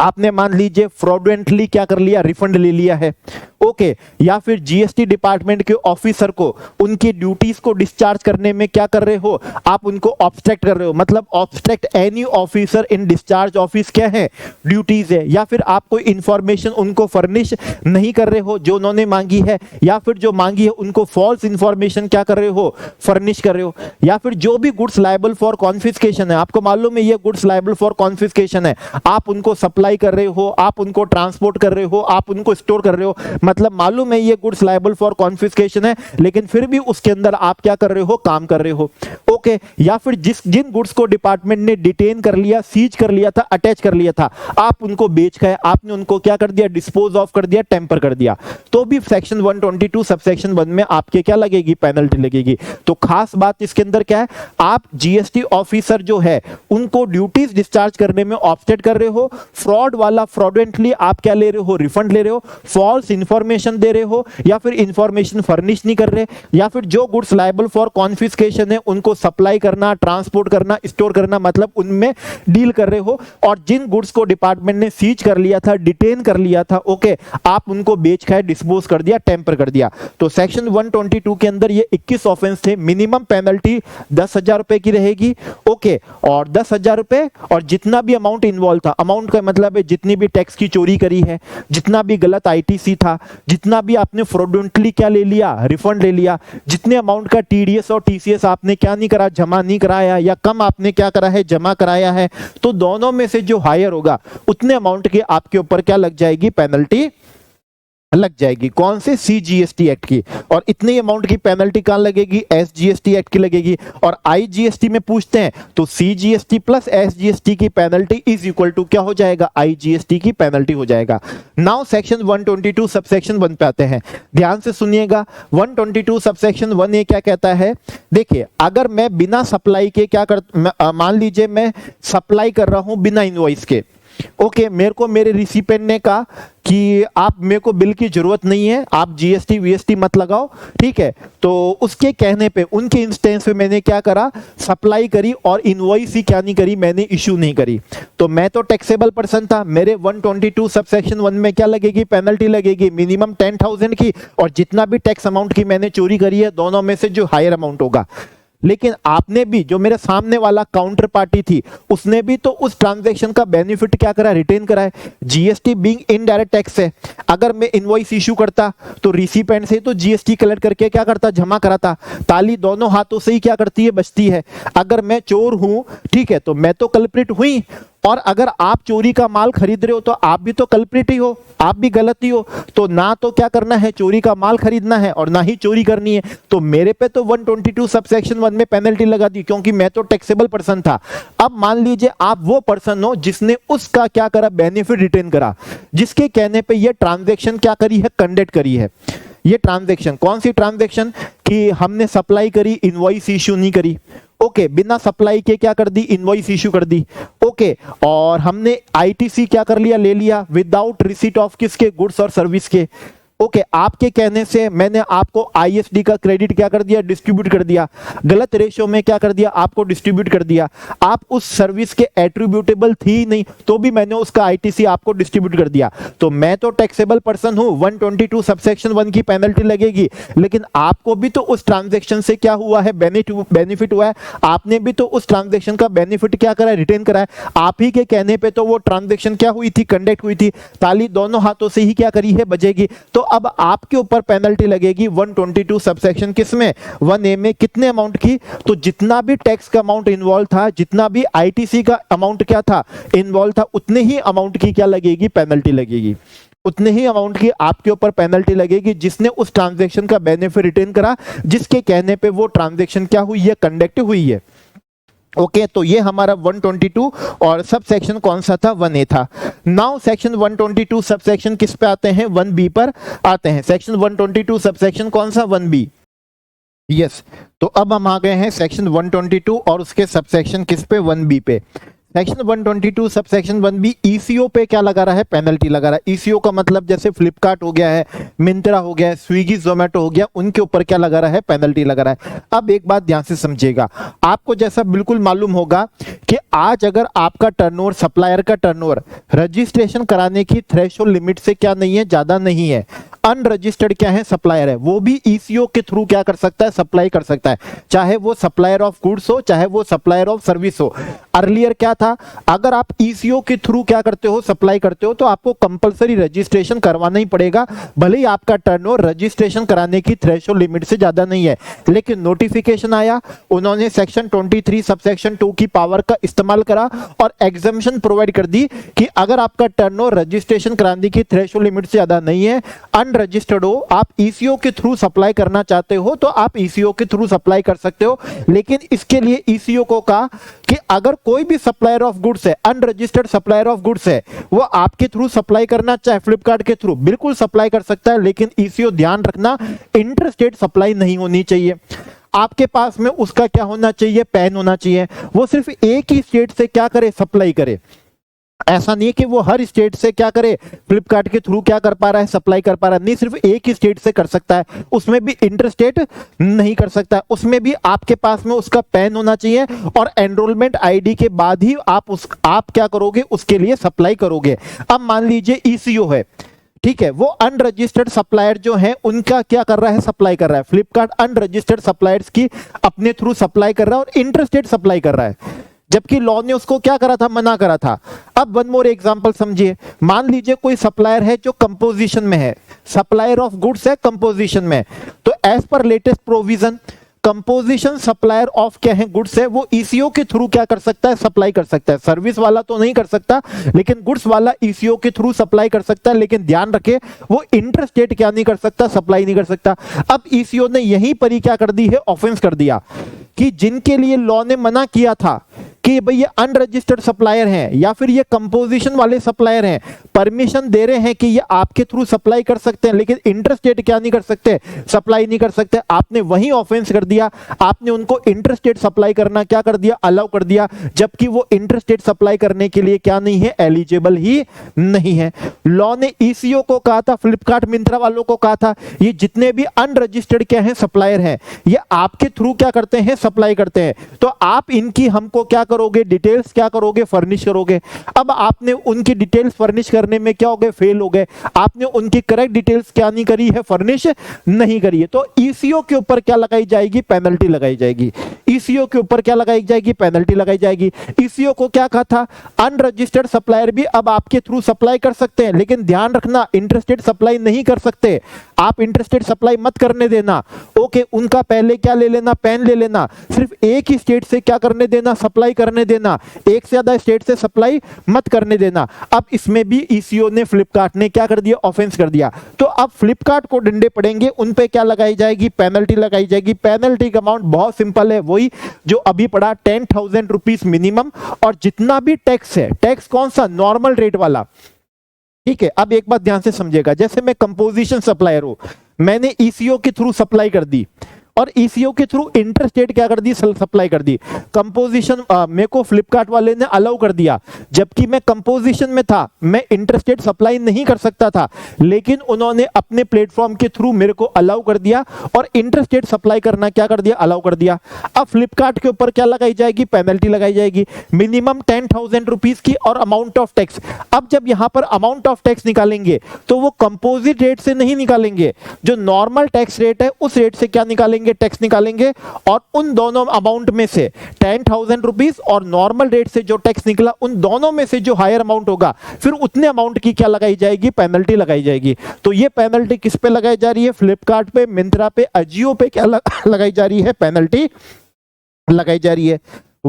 आपने मान लीजिए फ्रॉडुलेंटली क्या कर लिया, रिफंड ले लिया है, ओके, या फिर जीएसटी डिपार्टमेंट के ऑफिसर को उनकी ड्यूटीज को डिस्चार्ज करने में क्या कर रहे हो, आप उनको ऑब्स्ट्रैक्ट कर रहे हो। मतलब obstruct any officer in discharge office क्या है, ड्यूटीज है। या फिर आप कोई इंफॉर्मेशन उनको फर्निश नहीं कर रहे हो जो उन्होंने मांगी है, या फिर जो मांगी है उनको फॉल्स इंफॉर्मेशन क्या कर रहे हो, फर्निश कर रहे हो। या फिर जो भी गुड्स लायबल फॉर कॉन्फिस्केशन है, आपको मालूम है ये गुड्स लायबल फॉर कॉन्फिस्केशन है, आप उनको सप्लाई कर रहे हो, आप उनको ट्रांसपोर्ट कर रहे हो, आप उनको स्टोर कर रहे हो, मतलब मालूम है ये गुड्स लायबल फॉर कॉन्फिस्केशन है, लेकिन फिर भी उसके अंदर आप क्या कर रहे हो, काम कर रहे हो। ओके, या फिर जिन गुड्स को डिपार्टमेंट ने डिटेन कर लिया, सीज कर लिया था, अटैच कर लिया था, आप उनको बेच गए, आपने उनको क्या कर दिया, डिस्पोज ऑफ कर दिया, टेम्पर कर दिया, तो भी सेक्शन 122 सबसेक्शन 1 में आपके क्या लगेगी, पेनल्टी लगेगी। तो खास बात इसके अंदर क्या है, आप जीएसटी ऑफिसर जो है उनको ड्यूटीज डिस्चार्ज करने में ऑब्स्टेट कर रहे हो, फ्रॉड वाला फ्रॉडेंटली आप क्या ले रहे हो, रिफंड ले रहे हो, फॉल्स इंफॉर्मेशन दे रहे हो, या फिर इंफॉर्मेशन फर्निश नहीं कर रहे, या फिर जो गुड्स लायबल फॉर कॉन्फिस्केशन है उनको सप्लाई करना, ट्रांसपोर्ट करना, स्टोर करना, मतलब उनमें डील कर रहे हो, और जिन गुड्स को डिपार्टमेंट ने सीज कर लिया था, डिटेन कर लिया था, ओके, आप उनको बेच खाए, डिस्पोज कर दिया, टेम्पर कर दिया। तो सेक्शन 122 के अंदर ये 21 ऑफेंस थे। मिनिमम पेनल्टी 10,000 रुपए की रहेगी, ओके, और 10,000 रुपए और जितना भी अमाउंट इन्वॉल्व था, अमाउंट का मतलब है जितनी भी टैक्स की चोरी करी है, जितना भी गलत आईटीसी था, जितना भी आपने फ्रॉडुलेंटली क्या ले लिया, रिफंड ले लिया, जितने अमाउंट का टीडीएस और टीसीएस आपने क्या नहीं करा, जमा नहीं कराया, या कम आपने क्या करा है, जमा कराया है, तो दोनों में से जो हायर होगा उतने अमाउंट की आपके ऊपर क्या लग जाएगी, पेनल्टी लग जाएगी। कौन से, सीजीएसटी एक्ट की। और इतनी अमाउंट की पेनल्टी कहां लगेगी, एसजीएसटी एक्ट की लगेगी। और आईजीएसटी में पूछते हैं तो सीजीएसटी प्लस एसजीएसटी की पेनल्टी इज इक्वल टू क्या हो जाएगा, आईजीएसटी की पेनल्टी हो जाएगा। नाउ सेक्शन 122 सबसेक्शन 1 पे आते हैं, ध्यान से सुनिएगा। 122 सबसेक्शन 1 ये क्या कहता है, देखिए अगर मैं बिना सप्लाई के क्या कर, मान लीजिए मैं सप्लाई कर रहा हूं बिना इनवॉइस के, ओके, मेरे को मेरे रिसिपेंट ने कहा कि आप, मेरे को बिल की जरूरत नहीं है, आप जीएसटी वीएसटी मत लगाओ, ठीक है, तो उसके कहने पे, उनके इंस्टेंस पे मैंने क्या करा, सप्लाई करी और इनवॉइस ही क्या नहीं करी, मैंने इशू नहीं करी, तो मैं तो टैक्सेबल पर्सन था, मेरे 122 सबसेक्शन 1 में क्या लगेगी, पेनल्टी लगेगी मिनिमम 10,000 की, और जितना भी टैक्स अमाउंट की मैंने चोरी करी है, दोनों में से जो हायर अमाउंट होगा। लेकिन आपने भी, जो मेरे सामने वाला काउंटर पार्टी थी, उसने भी तो उस ट्रांजैक्शन का बेनिफिट क्या करा, रिटेन करा है। जीएसटी बीइंग इनडायरेक्ट टैक्स है, अगर मैं इनवॉइस इशू करता तो रिसिपेंट से तो जीएसटी कलेक्ट करके क्या करता, जमा कराता, ताली दोनों हाथों से ही क्या करती है, बचती है। अगर मैं चोर हूं, ठीक है, तो मैं तो कल्प्रिट हुई, और अगर आप चोरी का माल खरीद रहे हो तो आप भी तो कल्प्रिट ही हो, आप भी गलत ही हो। तो ना तो क्या करना है, चोरी का माल खरीदना है, और ना ही चोरी करनी है। तो मेरे पे तो 122 सबसेक्शन 1 में पेनल्टी लगा दी, क्योंकि मैं तो टैक्सेबल पर्सन था। अब मान लीजिए आप वो पर्सन हो जिसने उसका क्या करा, बेनिफिट रिटेन करा, जिसके कहने पे ये ट्रांजैक्शन क्या करी है, कंडक्ट करी है। ये ट्रांजैक्शन कौन सी ट्रांजैक्शन, कि हमने सप्लाई करी, इनवॉइस इशू नहीं करी, ओके, बिना सप्लाई के क्या कर दी, इनवॉइस इशू कर दी, ओके, और हमने आईटीसी क्या कर लिया, ले लिया विदाउट रिसीट ऑफ किसके, गुड्स और सर्विस के, ओके, आपके कहने से मैंने आपको आईएसडी का क्रेडिट क्या कर दिया, डिस्ट्रीब्यूट कर दिया, गलत रेशियो में क्या कर दिया, आपको डिस्ट्रीब्यूट कर दिया। आप उस सर्विस के एट्रीब्यूटेबल थी नहीं, तो भी मैंने उसका आईटीसी आपको डिस्ट्रीब्यूट कर दिया, तो मैं तो टैक्सेबल पर्सन हूं, 122 सबसेक्शन 1 की पेनल्टी लगेगी। लेकिन आपको भी तो उस ट्रांजैक्शन से क्या हुआ है, बेनिफिट हुआ है, आपने भी तो उस ट्रांजैक्शन का बेनिफिट क्या करा है, रिटेन करा है। आप ही के कहने पे तो वो ट्रांजैक्शन क्या हुई थी, कंडक्ट हुई थी, ताली दोनों हाथों से ही क्या करी है, बजेगी। तो अब आपके ऊपर पेनल्टी लगेगी 122 सबसेक्शन किसमें, 1A में, कितने अमाउंट की, तो जितना भी टैक्स का अमाउंट इन्वॉल्व था, जितना भी आईटीसी का अमाउंट क्या था, इन्वॉल्व था, उतने ही अमाउंट की क्या लगेगी, पेनल्टी लगेगी। उतने ही अमाउंट की आपके ऊपर पेनल्टी लगेगी जिसने उस ट्रांजैक्शन का बेनिफिट रिटेन करा, जिसके कहने पे वो ट्रांजैक्शन क्या हुई है, कंडक्ट हुई है। ओके, तो ये हमारा 122 और सब सेक्शन कौन सा था, 1A था। नाउ सेक्शन 122 सब सेक्शन किस पे आते हैं, 1B पर आते हैं। सेक्शन 122 सब सेक्शन कौन सा, 1B। यस, तो अब हम आ गए हैं सेक्शन 122 और उसके सब सेक्शन किस पे, 1B पे। Section 122 sub section 1B eco पे क्या लगा रहा है, पेनल्टी लगा रहा है। ईसीओ का मतलब जैसे फ्लिपकार्ट हो गया है, मिंत्रा हो गया है, स्विगी जोमेटो हो गया, उनके ऊपर क्या लगा रहा है, पेनल्टी लगा रहा है। अब एक बात ध्यान से समझिएगा, आपको जैसा बिल्कुल मालूम होगा कि आज अगर आपका टर्नओवर, सप्लायर का टर्नओवर रजिस्ट्रेशन कराने की थ्रेशोल्ड लिमिट से क्या नहीं है, ज्यादा नहीं है, अनरजिस्टर्ड क्या है, सप्लायर है, वो भी ईसीओ के थ्रू क्या कर सकता है, सप्लाई कर सकता है, चाहे वो सप्लायर ऑफ गुड्स हो, चाहे वो सप्लायर ऑफ सर्विस हो। अर्लियर क्या था, अगर आप ईसीओ के थ्रू क्या करते हो, सप्लाई करते हो, तो आपको कंपलसरी रजिस्ट्रेशन करवाना ही पड़ेगा, भले ही आपका टर्नओवर रजिस्ट्रेशन कराने की थ्रेशोल्ड लिमिट से ज्यादा नहीं है। लेकिन नोटिफिकेशन आया, उन्होंने सेक्शन 23 सबसेक्शन 2 की पावर का इस्तेमाल करा और एग्जम्पशन प्रोवाइड कर दी कि अगर आपका टर्नओवर रजिस्ट्रेशन कराने की थ्रेशोल्ड लिमिट से ज्यादा नहीं है, अनरजिस्टर्ड हो, आप ईसीओ के थ्रू सप्लाई करना चाहते हो, तो आप ईसीओ के थ्रू सप्लाई कर सकते हो। लेकिन इसके लिए ईसीओ को कहा कि अगर कोई भी सप्लायर ऑफ गुड्स है, अनरजिस्टर्ड सप्लायर ऑफ गुड्स है, वो आपके थ्रू सप्लाई करना चाहे फ्लिपकार्ट के थ्रू, बिल्कुल सप्लाई कर सकता है, लेकिन ईसीओ ध्यान रखना इंटरस्टेट सप्लाई नहीं होनी चाहिए। आपके पास में उसका क्या होना चाहिए, पैन होना चाहिए, वो सिर्फ एक ही स्टेट से क्या करे, सप्लाई करे। ऐसा नहीं है कि वो हर स्टेट से क्या करे, फ्लिपकार्ट के थ्रू क्या कर पा रहा है, सप्लाई कर पा रहा है, नहीं, सिर्फ एक ही स्टेट से कर सकता है, उसमें भी इंटरस्टेट नहीं कर सकता है। उसमें भी आपके पास में उसका पैन होना चाहिए और एनरोलमेंट आईडी के बाद ही आप क्या करोगे, उसके लिए सप्लाई करोगे। अब मान लीजिए ईसीओ है, ठीक है, वो अनरजिस्टर्ड सप्लायर जो है उनका क्या कर रहा है, सप्लाई कर रहा है। फ्लिपकार्ट अनरजिस्टर्ड सप्लायर्स की अपने थ्रू सप्लाई कर रहा है और इंटरस्टेट सप्लाई कर रहा है, जबकि लॉ ने उसको क्या करा था, मना करा था। अब वन मोर एग्जांपल समझिए, मान लीजिए कोई सप्लायर है जो कंपोजिशन में है, सप्लायर ऑफ गुड्स है कंपोजिशन में, तो as per latest provision composition supplier of क्या है, गुड्स है, वो ईसीओ के थ्रू क्या कर सकता है, सप्लाई कर सकता है। सर्विस वाला तो नहीं कर सकता, लेकिन गुड्स वाला ईसीओ के थ्रू सप्लाई कर सकता है, लेकिन ध्यान रखे वो इंटरस्टेट क्या नहीं कर सकता, सप्लाई नहीं कर सकता। अब ईसीओ ने यहीं पर ही क्या कर दी है, ऑफेंस कर दिया कि जिनके लिए लॉ ने मना किया था कि भाई ये अनरजिस्टर्ड सप्लायर हैं या फिर ये कंपोजिशन वाले सप्लायर हैं, परमिशन दे रहे हैं कि ये आपके थ्रू सप्लाई कर सकते हैं, लेकिन इंटरस्टेट क्या नहीं कर सकते, सप्लाई नहीं कर सकते, आपने वही ऑफेंस कर दिया, आपने उनको इंटरस्टेट सप्लाई करना क्या कर दिया, अलाउ कर दिया, जबकि वो इंटरस्टेट सप्लाई करने के लिए क्या नहीं है, एलिजिबल ही नहीं है। लॉ ने ईसीओ को कहा था, फ्लिपकार्ट मिंत्रा वालों को कहा था, ये जितने भी अनरजिस्टर्ड क्या है, सप्लायर हैं, ये आपके थ्रू क्या करते हैं, सप्लाई करते हैं, तो आप इनकी हमको क्या करोगे, डिटेल्स क्या करोगे, फर्निश करोगे। अब आपने उनकी डिटेल्स फर्निश करने में क्या हो गए, फेल हो गए, आपने उनकी करेक्ट डिटेल्स क्या नहीं करी है, फर्निश नहीं करी है, तो ईसीओ के ऊपर क्या लगाई जाएगी, पेनल्टी लगाई जाएगी। ईसीओ के ऊपर क्या लगाई जाएगी, पेनल्टी लगाई जाएगी। ईसीओ को क्या कहा था, अनरजिस्टर्ड सप्लायर भी अब आपके थ्रू सप्लाई कर सकते हैं, लेकिन ध्यान रखना इंटरस्टेट सप्लाई नहीं कर सकते, आप इंटरस्टेट सप्लाई मत करने देना। ओके, उनका पहले क्या ले लेना, पैन ले लेना, सिर्फ एक ही स्टेट से क्या करने देना, सप्लाई करने देना, एक से ज्यादा स्टेट से सप्लाई मत करने देना। अब इसमें भी ईसीओ ने, फ्लिपकार्ट ने क्या कर दिया, ऑफेंस कर दिया, तो अब फ्लिपकार्ट को डंडे पड़ेंगे, उन पे क्या लगाई जाएगी, पेनल्टी लगाई जाएगी। पेनल्टी का अमाउंट बहुत सिंपल है, वही जो अभी पड़ा, 10,000 रुपीज मिनिमम, और जितना भी टैक्स है, टैक्स कौन सा, नॉर्मल रेट वाला, ठीक है। अब एक बात ध्यान से समझिएगा, जैसे मैं कंपोजिशन सप्लायर हूं, मैंने ईसीओ के थ्रू सप्लाई कर दी और ईसीओ के थ्रू इंटरस्टेट क्या कर दी, सप्लाई कर दी। कंपोजिशन मेरे को फ्लिपकार्ट वाले ने अलाउ कर दिया, जबकि मैं कंपोजिशन में था, मैं इंटरस्टेट सप्लाई नहीं कर सकता था, लेकिन उन्होंने अपने प्लेटफॉर्म के थ्रू मेरे को अलाउ कर दिया और इंटरस्टेट सप्लाई करना क्या कर दिया, अलाउ कर दिया। अब फ्लिपकार्ट के ऊपर क्या लगाई जाएगी, पेनल्टी लगाई जाएगी, मिनिमम 10,000 रुपीज की और अमाउंट ऑफ टैक्स। अब जब यहां पर अमाउंट ऑफ टैक्स निकालेंगे तो वो कंपोजिट रेट से नहीं निकालेंगे, जो नॉर्मल टैक्स रेट है उस रेट से क्या निकालेंगे, टैक्स निकालेंगे, और उन दोनों अमाउंट में से 10,000 रुपीज और नॉर्मल रेट से जो टैक्स निकला, उन दोनों में से जो हायर अमाउंट होगा, फिर उतने अमाउंट की क्या लगाई जाएगी, पेनल्टी लगाई जाएगी। तो ये पेनल्टी किस पे लगाई जा रही है, फ्लिपकार्ट पे, मिंत्रा पे, अजियो पे क्या लगाई जा रही है, पेनल्टी लगाई जा रही है।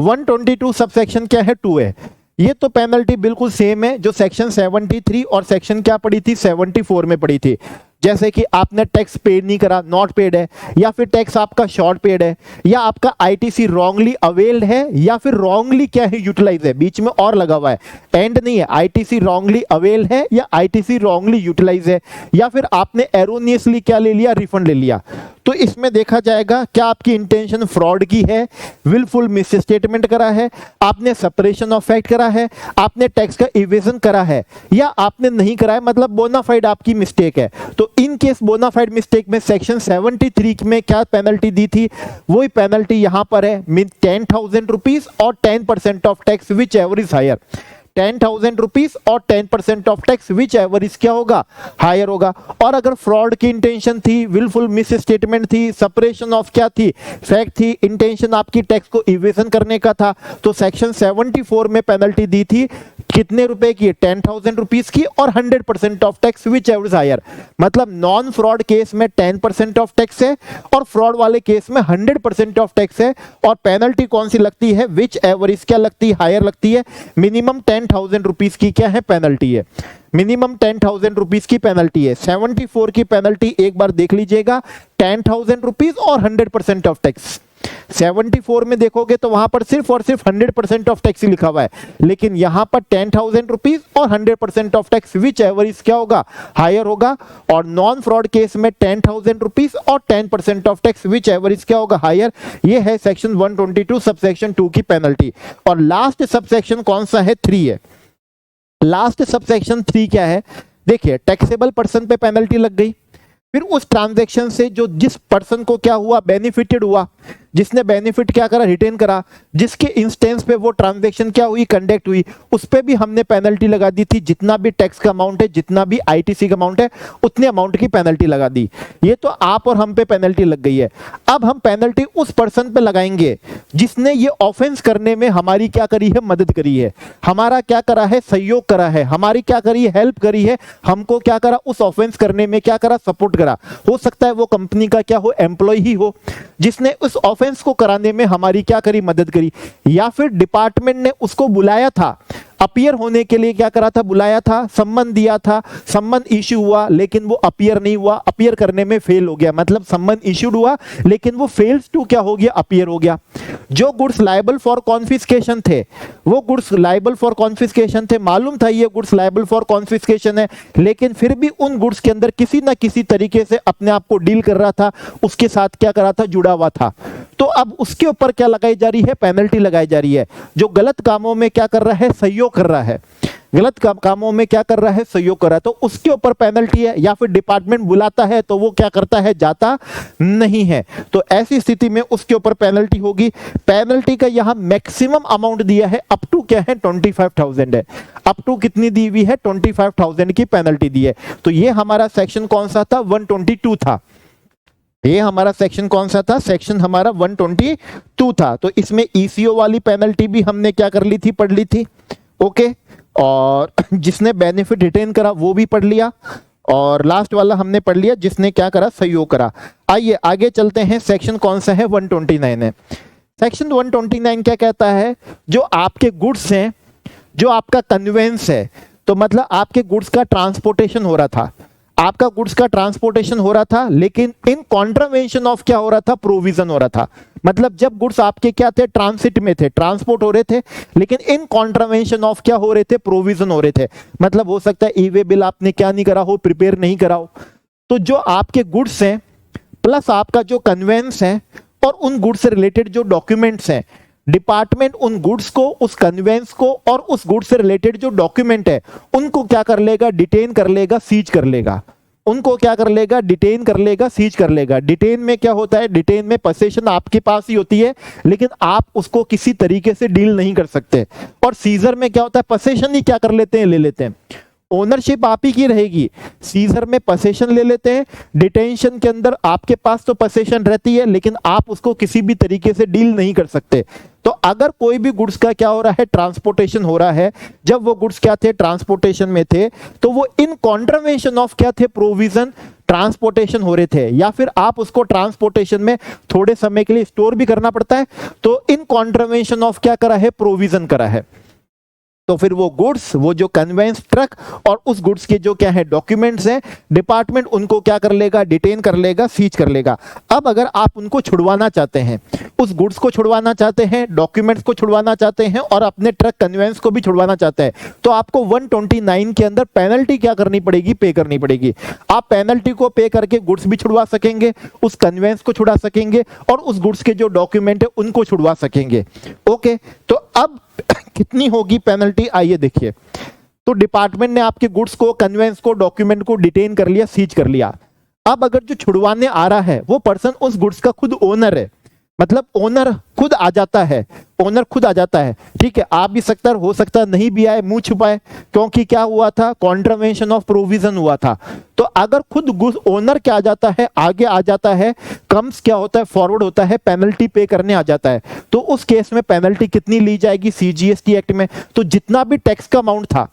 122 सबसेक्शन क्या है, 2 है, ये तो पेनल्टी बिल्कुल सेम है जो सेक्शन 73 और सेक्शन क्या पड़ी थी, 74 में पड़ी थी। जैसे कि आपने टैक्स पेड नहीं करा, नॉट पेड है, या फिर टैक्स आपका शॉर्ट पेड है, या आपका आईटीसी रॉन्गली अवेल्ड है, या फिर रॉन्गली क्या है, यूटिलाइज है, बीच में और लगा हुआ है, एंड नहीं है, आईटीसी रॉन्गली अवेल है या आईटीसी रॉन्गली यूटिलाइज है, या फिर आपने एरोनियसली क्या ले लिया, रिफंड ले लिया। तो इसमें देखा जाएगा क्या आपकी इंटेंशन फ्रॉड की है, विलफुल मिसस्टेटमेंट करा है, आपने सेपरेशन ऑफ फैक्ट करा है, आपने टैक्स का इवेजन करा है, या आपने नहीं करा है, मतलब बोनाफाइड आपकी मिस्टेक है। तो इन केस बोनाफाइड मिस्टेक में सेक्शन 73 में क्या पेनल्टी दी थी, वही पेनल्टी यहां पर है, 10,000 रुपीज और 10% of tax whichever is higher. 10,000 rupees और 10% ऑफ टैक्स विच एवर इस क्या होगा, हायर होगा। और अगर फ्रॉड की इंटेंशन थी, विलफुल मिस स्टेटमेंट थी, सेपरेशन ऑफ क्या थी, फैक्ट थी, इंटेंशन आपकी टैक्स को इवेजन करने का था, तो सेक्शन 74 में पेनल्टी दी थी कितने रुपए की, 10,000 रुपीज की और 100% of tax whichever is higher. मतलब नॉन फ्रॉड केस में 10% ऑफ टैक्स है और फ्रॉड वाले केस में 100% ऑफ टैक्स है। और पेनल्टी कौन सी लगती है, विच एवर इज क्या लगती है, हायर लगती है। मिनिमम 10,000 रुपीज की क्या है, पेनल्टी है। मिनिमम 10,000 रुपीज की पेनल्टी है। 74 की पेनल्टी एक बार देख लीजिएगा, 10,000 रुपीज और 100% ऑफ टैक्स। 74 में देखोगे तो वहां पर सिर्फ और सिर्फ 100% ऑफ टैक्स ही लिखा हुआ है, लेकिन यहां पर 10,000 रुपीज और 100% of tax whichever is क्या होगा, हायर होगा। और नॉन फ्रॉड केस में 10,000 रुपीज और 10% of tax whichever is क्या होगा, हायर। ये है सेक्शन 122 सबसेक्शन 2 की पेनल्टी। और लास्ट सबसेक्शन कौन सा है, 3 है। लास्ट सबसेक्शन 3 क्या है, देखिए टैक्सेबल पर्सन पे पेनल्टी लग गई, फिर उस ट्रांजैक्शन से जो जिस पर्सन को क्या हुआ, बेनिफिटेड हुआ, जिसने बेनिफिट क्या करा, रिटेन करा, जिसके इंस्टेंस पे वो ट्रांजैक्शन क्या हुई, कंडक्ट हुई, उस पे भी हमने पेनल्टी लगा दी थी। जितना भी टैक्स का अमाउंट है, जितना भी आईटीसी का अमाउंट है, उतने अमाउंट की पेनल्टी लगा दी। ये तो आप और हम पे पेनल्टी लग गई है। अब हम पेनल्टी उस पर्सन पे लगाएंगे जिसने ये ऑफेंस करने में हमारी क्या करी है, मदद करी है, हमारा क्या करा है, सहयोग करा है, हमारी क्या करी है, हेल्प करी है, हमको क्या करा, उस ऑफेंस करने में क्या करा, सपोर्ट करा। हो सकता है वो कंपनी का क्या हो, एम्प्लॉय ही हो, जिसने उस ऑफेंस को कराने में हमारी क्या करी, मदद करी। या फिर डिपार्टमेंट ने उसको बुलाया था, अपीयर होने के लिए क्या करा था, बुलाया था, सम्मन दिया था, सम्मन इश्यू हुआ, लेकिन वो अपीयर नहीं हुआ, अपीयर करने में फेल हो गया। मतलब सम्मन इश्यूड हुआ लेकिन वो फेल्स टू क्या हो गया, अपीयर हो गया। जो गुड्स लायबल फॉर कॉन्फिस्केशन थे, वो गुड्स लायबल फॉर कॉन्फिस्केशन थे, मालूम था ये गुड्स लायबल फॉर कॉन्फिस्केशन है, लेकिन फिर भी उन गुड्स के अंदर किसी ना किसी तरीके से अपने आप को डील कर रहा था, उसके साथ क्या करा था, जुड़ा हुआ था। तो अब उसके ऊपर क्या लगाई जा रही है, पेनल्टी लगाई जा रही है। जो गलत कामों में क्या कर रहा है, सहयोग कर रहा है, गलत कामों में क्या कर रहा है, सहयोग कर रहा है, तो उसके ऊपर पेनल्टी है। या फिर डिपार्टमेंट बुलाता है तो वो क्या करता है, जाता नहीं है, तो ऐसी स्थिति में उसके ऊपर पेनल्टी होगी। पेनल्टी का यहां मैक्सिमम अमाउंट दिया है, अप टू क्या है, 25,000 है। अप टू कितनी दी हुई है, 25,000 की पेनल्टी दी है। तो ये हमारा सेक्शन कौन सा था, 122 था। ये हमारा सेक्शन कौन सा था, सेक्शन हमारा 122 था। तो इसमें ईसीओ वाली पेनल्टी भी हमने क्या कर ली थी, पढ़ ली थी, ओके। और जिसने बेनिफिट रिटेन करा वो भी पढ़ लिया, और लास्ट वाला हमने पढ़ लिया जिसने क्या करा, सहयोग करा। आइए आगे चलते हैं, सेक्शन कौन सा है, 129 है। सेक्शन 129 क्या कहता है, जो आपके गुड्स हैं, जो आपका कन्वेंस है, तो मतलब आपके गुड्स का ट्रांसपोर्टेशन हो रहा था, आपका गुड्स का ट्रांसपोर्टेशन हो रहा था, लेकिन इन कॉन्ट्रावेंशन ऑफ क्या हो रहा था, प्रोविजन हो रहा था। मतलब जब गुड्स आपके क्या थे, ट्रांसिट में थे, ट्रांसपोर्ट हो रहे थे, लेकिन इन कॉन्ट्रावेंशन ऑफ क्या हो रहे थे, प्रोविजन हो रहे थे। मतलब हो सकता है ई वे बिल आपने क्या नहीं करा हो, प्रिपेयर नहीं करा हो। तो जो आपके गुड्स हैं प्लस आपका जो कन्वेंस है और उन गुड्स से रिलेटेड जो डॉक्यूमेंट्स हैं, डिपार्टमेंट उन गुड्स को, उस कन्वेंस को और उस गुड्स से रिलेटेड जो डॉक्यूमेंट है उनको क्या कर लेगा, डिटेन कर लेगा, सीज कर लेगा। उनको क्या कर लेगा, डिटेन कर लेगा, सीज कर लेगा। डिटेन में क्या होता है, डिटेन में पोजीशन आपके पास ही होती है, लेकिन आप उसको किसी तरीके से डील नहीं कर सकते। और सीजर में क्या होता है, पोजीशन ही क्या कर लेते हैं, ले लेते हैं, ओनरशिप आप ही की रहेगी। सीजर में पोजीशन ले लेते हैं, डिटेंशन के अंदर आपके पास तो पोजीशन रहती है, लेकिन आप उसको किसी भी तरीके से डील नहीं कर सकते। तो अगर कोई भी गुड्स का क्या हो रहा है, ट्रांसपोर्टेशन हो रहा है, जब वो गुड्स क्या थे, ट्रांसपोर्टेशन में थे, तो वो इन कॉन्ट्रावेंशन ऑफ क्या थे, प्रोविजन, ट्रांसपोर्टेशन हो रहे थे, या फिर आप उसको ट्रांसपोर्टेशन में थोड़े समय के लिए स्टोर भी करना पड़ता है, तो इन कॉन्ट्रावेंशन ऑफ क्या करा है, प्रोविजन करा है। तो फिर वो गुड्स, वो जो कन्वेंस ट्रक और उस गुड्स के जो क्या है डॉक्यूमेंट्स हैं, डिपार्टमेंट उनको क्या कर लेगा, डिटेन कर लेगा, सीज कर लेगा। अब अगर आप उनको छुड़वाना चाहते हैं, उस गुड्स को छुड़वाना चाहते हैं, डॉक्यूमेंट्स को छुड़वाना चाहते हैं और अपने ट्रक कन्वेंस को भी छुड़वाना चाहते हैं, तो आपको 129 के अंदर पेनल्टी क्या करनी पड़ेगी, पे करनी पड़ेगी। आप पेनल्टी को पे करके गुड्स भी छुड़वा सकेंगे, उस कन्वेंस को छुड़ा सकेंगे और उस गुड्स के जो डॉक्यूमेंट है उनको छुड़वा सकेंगे, ओके। तो अब कितनी होगी पेनल्टी, आइए देखिए। तो डिपार्टमेंट ने आपके गुड्स को, कन्वेंस को, डॉक्यूमेंट को डिटेन कर लिया, सीज कर लिया। अब अगर जो छुड़वाने आ रहा है वो पर्सन उस गुड्स का खुद ओनर है, मतलब ओनर खुद आ जाता है, ओनर खुद आ जाता है, ठीक है। आ भी सकता है, हो सकता है नहीं भी आए, मुंह छुपाए, क्योंकि क्या हुआ था, कॉन्ट्रावेंशन ऑफ प्रोविजन हुआ था। तो अगर खुद ओनर क्या आ जाता है, आगे आ जाता है, कम्स क्या होता है, फॉरवर्ड होता है, पेनल्टी पे करने आ जाता है, तो उस केस में पेनल्टी कितनी ली जाएगी सीजीएसटी एक्ट में? तो जितना भी टैक्स का अमाउंट था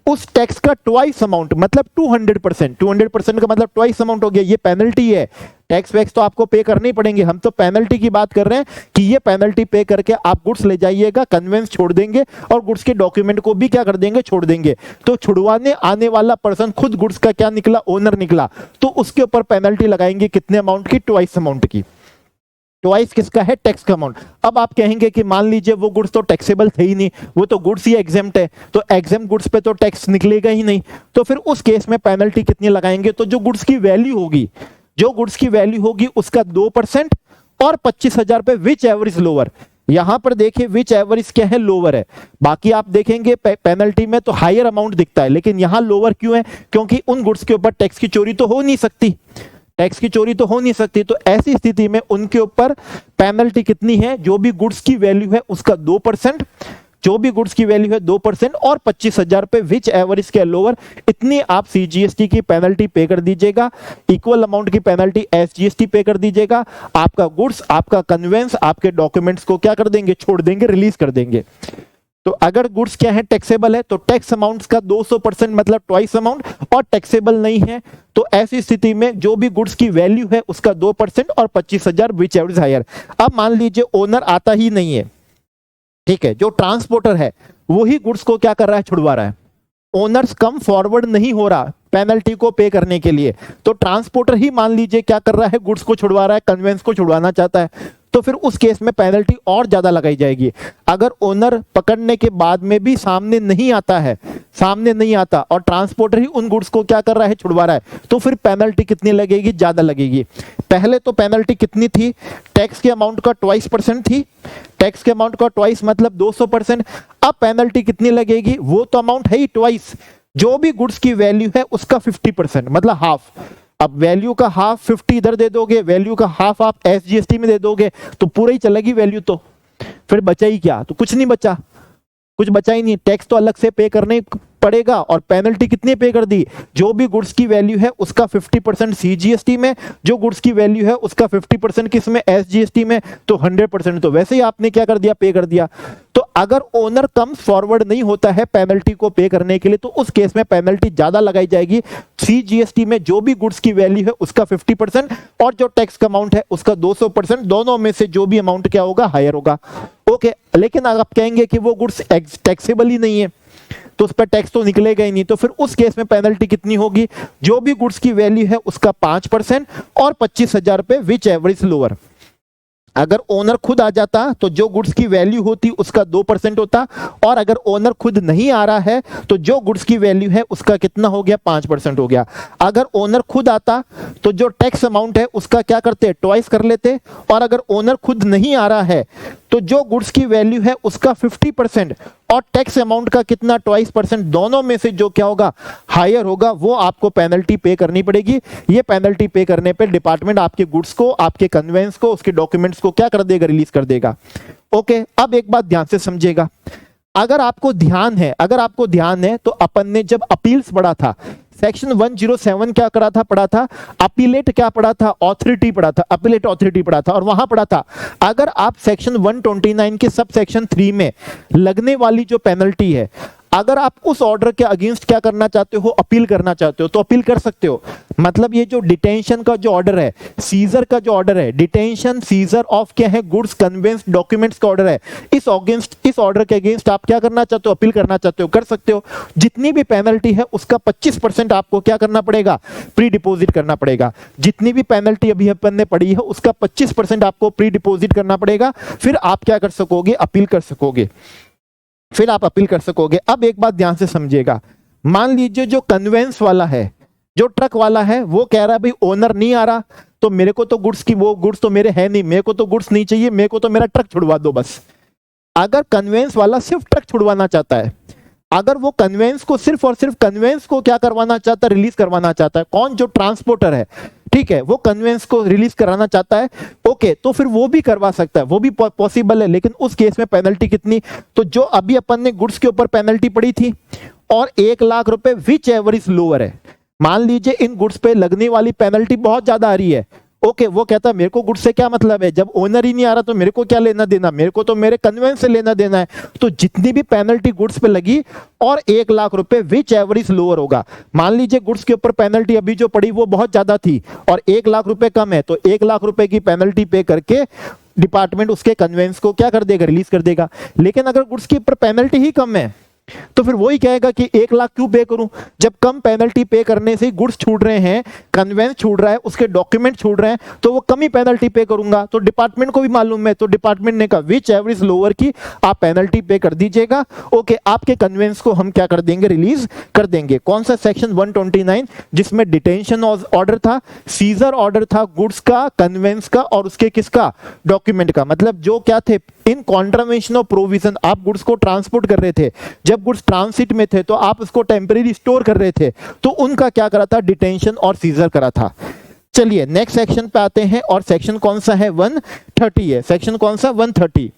उस टैक्स का ट्वाइस अमाउंट, मतलब 200%, 200% का मतलब ट्वाइस अमाउंट हो गया। ये पेनल्टी है, टैक्स वैक्स तो आपको पे करने ही पड़ेंगे, हम तो पेनल्टी की बात कर रहे हैं कि ये पेनल्टी पे करके आप गुड्स ले जाइएगा, कन्वेंस छोड़ देंगे और गुड्स के डॉक्यूमेंट को भी क्या कर देंगे, छोड़ देंगे। तो छुड़वाने आने वाला पर्सन खुद गुड्स का क्या निकला, ओनर निकला, तो उसके ऊपर पेनल्टी लगाएंगे कितने अमाउंट की, ट्वाइस अमाउंट की। ट्वाइस किसका है, टैक्स का अमाउंट। अब आप कहेंगे कि मान लीजिए वो गुड्स तो टैक्सेबल थे ही नहीं, वो तो गुड्स ही एग्जेम्प्ट है, तो एग्जेम्प्ट गुड्स पे तो टैक्स निकलेगा ही नहीं, तो फिर उस केस में पेनल्टी कितनी लगाएंगे? तो जो गुड्स की वैल्यू होगी, जो गुड्स की वैल्यू होगी उसका 2% और 25,000 पे विच एवरेज लोअर। यहां पर देखिए विच एवरेज क्या है, लोअर है। बाकी आप देखेंगे पेनल्टी में तो हायर अमाउंट दिखता है, लेकिन यहां लोअर क्यों है? क्योंकि उन गुड्स के ऊपर टैक्स की चोरी तो हो नहीं सकती, टैक्स की चोरी तो हो नहीं सकती। तो ऐसी स्थिति में उनके ऊपर पेनल्टी कितनी है, जो भी गुड्स की वैल्यू है उसका 2%, जो भी गुड्स की वैल्यू है 2% और 25,000 पे विच एवरेज के लोअर, इतनी आप सीजीएसटी की पेनल्टी पे कर दीजिएगा। इक्वल अमाउंट की पेनल्टी एसजीएसटी पे कर दीजिएगा। आपका गुड्स, आपका कन्वेंस, आपके डॉक्यूमेंट्स को क्या कर देंगे, छोड़ देंगे, रिलीज कर देंगे। तो अगर गुड्स क्या है, टैक्सेबल है, तो टैक्स अमाउंट का 200% मतलब ट्वाइस अमाउंट, और टैक्सेबल नहीं है तो ऐसी स्थिति में जो भी गुड्स की वैल्यू है उसका 2% और 25,000 विच एवरेज हायर। अब मान लीजिए ओनर आता ही नहीं है, ठीक है, जो ट्रांसपोर्टर है वही गुड्स को क्या कर रहा है, छुड़वा रहा है, ओनर्स कम फॉरवर्ड नहीं हो रहा पेनल्टी को पे करने के लिए, तो ट्रांसपोर्टर ही मान लीजिए क्या कर रहा है, गुड्स को छुड़वा रहा है, कन्वेंस को छुड़वाना चाहता है, तो फिर उस केस में पेनल्टी और ज्यादा लगाई जाएगी। अगर ओनर पकड़ने के बाद में भी सामने नहीं आता है, सामने नहीं आता और ट्रांसपोर्टर ही उन गुड्स को क्या कर रहा है, छुड़वा रहा है, तो फिर पेनल्टी कितनी लगेगी, ज्यादा लगेगी। पहले तो पेनल्टी कितनी थी, टैक्स के अमाउंट का 22% थी, टैक्स के अमाउंट का ट्वाइस मतलब 200%। अब पेनल्टी कितनी लगेगी, वो तो अमाउंट है ही ट्वाइस, जो भी गुड्स की वैल्यू है उसका 50% मतलब हाफ। अब वैल्यू का हाफ 50 इधर दे दोगे, वैल्यू का हाफ आप एसजीएसटी में दे दोगे, तो पूरा ही चलेगी वैल्यू, तो फिर बचा ही क्या, तो कुछ नहीं बचा, कुछ बचा ही नहीं। टैक्स तो अलग से पे करने पड़ेगा और पेनल्टी कितनी पे कर दी, जो भी गुड्स की वैल्यू है उसका 50% सीजीएसटी में, जो गुड्स की वैल्यू है उसका 50% किस में, एसजीएसटी में, तो 100% तो वैसे ही आपने क्या कर दिया, पे कर दिया। तो अगर ओनर कम फॉरवर्ड नहीं होता है पेनल्टी को पे करने के लिए, तो उस केस में पेनल्टी ज्यादा लगाई जाएगी। सीजीएसटी में जो भी गुड्स की वैल्यू है उसका 50% और जो टैक्स का अमाउंट है उसका 200%, दोनों में से जो भी अमाउंट क्या होगा, हायर होगा। ओके, लेकिन अगर आप कहेंगे कि वो गुड्स टैक्सेबल ही नहीं है, तो उस पर टैक्स तो निकलेगा ही नहीं, तो फिर उस केस में पेनल्टी कितनी होगी, जो भी गुड्स की वैल्यू है उसका 5% और 25,000 पे विच एवरेज लोअर। अगर ओनर खुद आ जाता तो जो गुड्स की वैल्यू होती उसका 2% होता, और अगर ओनर खुद नहीं आ रहा है तो जो गुड्स की वैल्यू है उसका कितना हो गया, 5% हो गया। अगर ओनर खुद आता तो जो टैक्स अमाउंट है उसका क्या करते, ट्वाइस कर लेते, और अगर ओनर खुद नहीं आ रहा है तो जो गुड्स की वैल्यू है उसका 50% और टैक्स अमाउंट का कितना, 22%, दोनों में से जो क्या होगा, हायर होगा, वो आपको पेनल्टी पे करनी पड़ेगी। ये पेनल्टी पे करने पे डिपार्टमेंट आपके गुड्स को, आपके कन्वेंस को, उसके डॉक्यूमेंट्स को क्या कर देगा, रिलीज कर देगा। ओके, अब एक बात ध्यान से समझिएगा, अगर आपको ध्यान है, अगर आपको ध्यान है तो अपन ने जब अपील्स पढ़ा था, सेक्शन 107 क्या करा था, पढ़ा था, अपीलेट क्या पढ़ा था, ऑथोरिटी पढ़ा था, अपीलेट ऑथोरिटी पढ़ा था, और वहां पढ़ा था अगर आप सेक्शन 129 के सब सेक्शन 3 में लगने वाली जो पेनल्टी है, अगर आप उस ऑर्डर के अगेंस्ट क्या करना चाहते हो, अपील करना चाहते हो, तो अपील कर सकते हो। मतलब ये जो डिटेंशन का जो ऑर्डर है, सीजर का जो ऑर्डर है, डिटेंशन सीजर ऑफ क्या है, गुड्स कन्वेंस डॉक्यूमेंट्स का ऑर्डर है, इस ऑर्डर के अगेंस्ट आप क्या करना चाहते हो, अपील करना चाहते हो, कर सकते हो। जितनी भी पेनल्टी है उसका 25% आपको क्या करना पड़ेगा, प्री डिपोजिट करना पड़ेगा। जितनी भी पेनल्टी अभी अपन ने पढ़ी है उसका 25% आपको प्री डिपोजिट करना पड़ेगा, फिर आप क्या कर सकोगे, अपील कर सकोगे, फिर आप अपील कर सकोगे। अब एक बात ध्यान से समझिएगा, मान लीजिए जो कन्वेंस वाला है, जो ट्रक वाला है, वो कह रहा है भाई ओनर नहीं आ रहा, तो मेरे को तो गुड्स की, वो गुड्स तो मेरे है नहीं, मेरे को तो गुड्स नहीं चाहिए, मेरे को तो मेरा ट्रक छुड़वा दो बस। अगर कन्वेंस वाला सिर्फ ट्रक छुड़वाना चाहता है, अगर वो कन्वेंस को सिर्फ और सिर्फ कन्वेंस को क्या करवाना चाहता है, रिलीज करवाना चाहता है, कौन, जो ट्रांसपोर्टर है, ठीक है, वो कन्वेंस को रिलीज कराना चाहता है, ओके, तो फिर वो भी करवा सकता है, वो भी पॉसिबल है। लेकिन उस केस में पेनल्टी कितनी, तो जो अभी अपन ने गुड्स के ऊपर पेनल्टी पड़ी थी और 1,00,000 रुपए विच एवर इज लोअर है, मान लीजिए इन गुड्स पे लगने वाली पेनल्टी बहुत ज्यादा आ रही है, ओके, वो कहता है मेरे को गुड्स से क्या मतलब है, जब ओनर ही नहीं आ रहा तो मेरे को क्या लेना देना, मेरे को तो मेरे कन्वेंस से लेना देना है। तो जितनी भी पेनल्टी गुड्स पे लगी और 1,00,000 रुपए विच एवरेज लोअर होगा, मान लीजिए गुड्स के ऊपर पेनल्टी अभी जो पड़ी वो बहुत ज्यादा थी और 1,00,000 रुपए कम है, तो 1,00,000 रुपए की पेनल्टी पे करके डिपार्टमेंट उसके कन्वेंस को क्या कर देगा, रिलीज कर देगा। लेकिन अगर गुड्स के ऊपर पेनल्टी ही कम है तो फिर वही कहेगा कि 1,00,000 क्यों पे करूं, जब कम पेनल्टी पे करने से गुड्स छूट रहे हैं, कन्वेंस छूट रहा है, उसके डॉक्यूमेंट छूट रहे हैं, तो वो कम ही पेनल्टी पे करूंगा। तो डिपार्टमेंट को भी मालूम है, तो डिपार्टमेंट ने कहा विच एवरेज लोअर की आप पेनल्टी पे कर दीजिएगा, ओके, आपके कन्वेंस को हम क्या कर देंगे, रिलीज कर देंगे। कौन सा सेक्शन 129, जिसमें डिटेंशन ऑर्डर था, सीजर ऑर्डर था गुड्स का, कन्वेंस का और उसके किसका, डॉक्यूमेंट का। मतलब जो क्या थे, इन कॉन्ट्रावेंशन ऑफ प्रोविजन, आप गुड्स को ट्रांसपोर्ट कर रहे थे, जब गुड्स ट्रांसिट में थे तो आप उसको टेम्परेरी स्टोर कर रहे थे, तो उनका क्या करा था, डिटेंशन और सीजर करा था। चलिए नेक्स्ट सेक्शन पे आते हैं, और सेक्शन कौन सा है, 130 है। सेक्शन कौन सा, 130।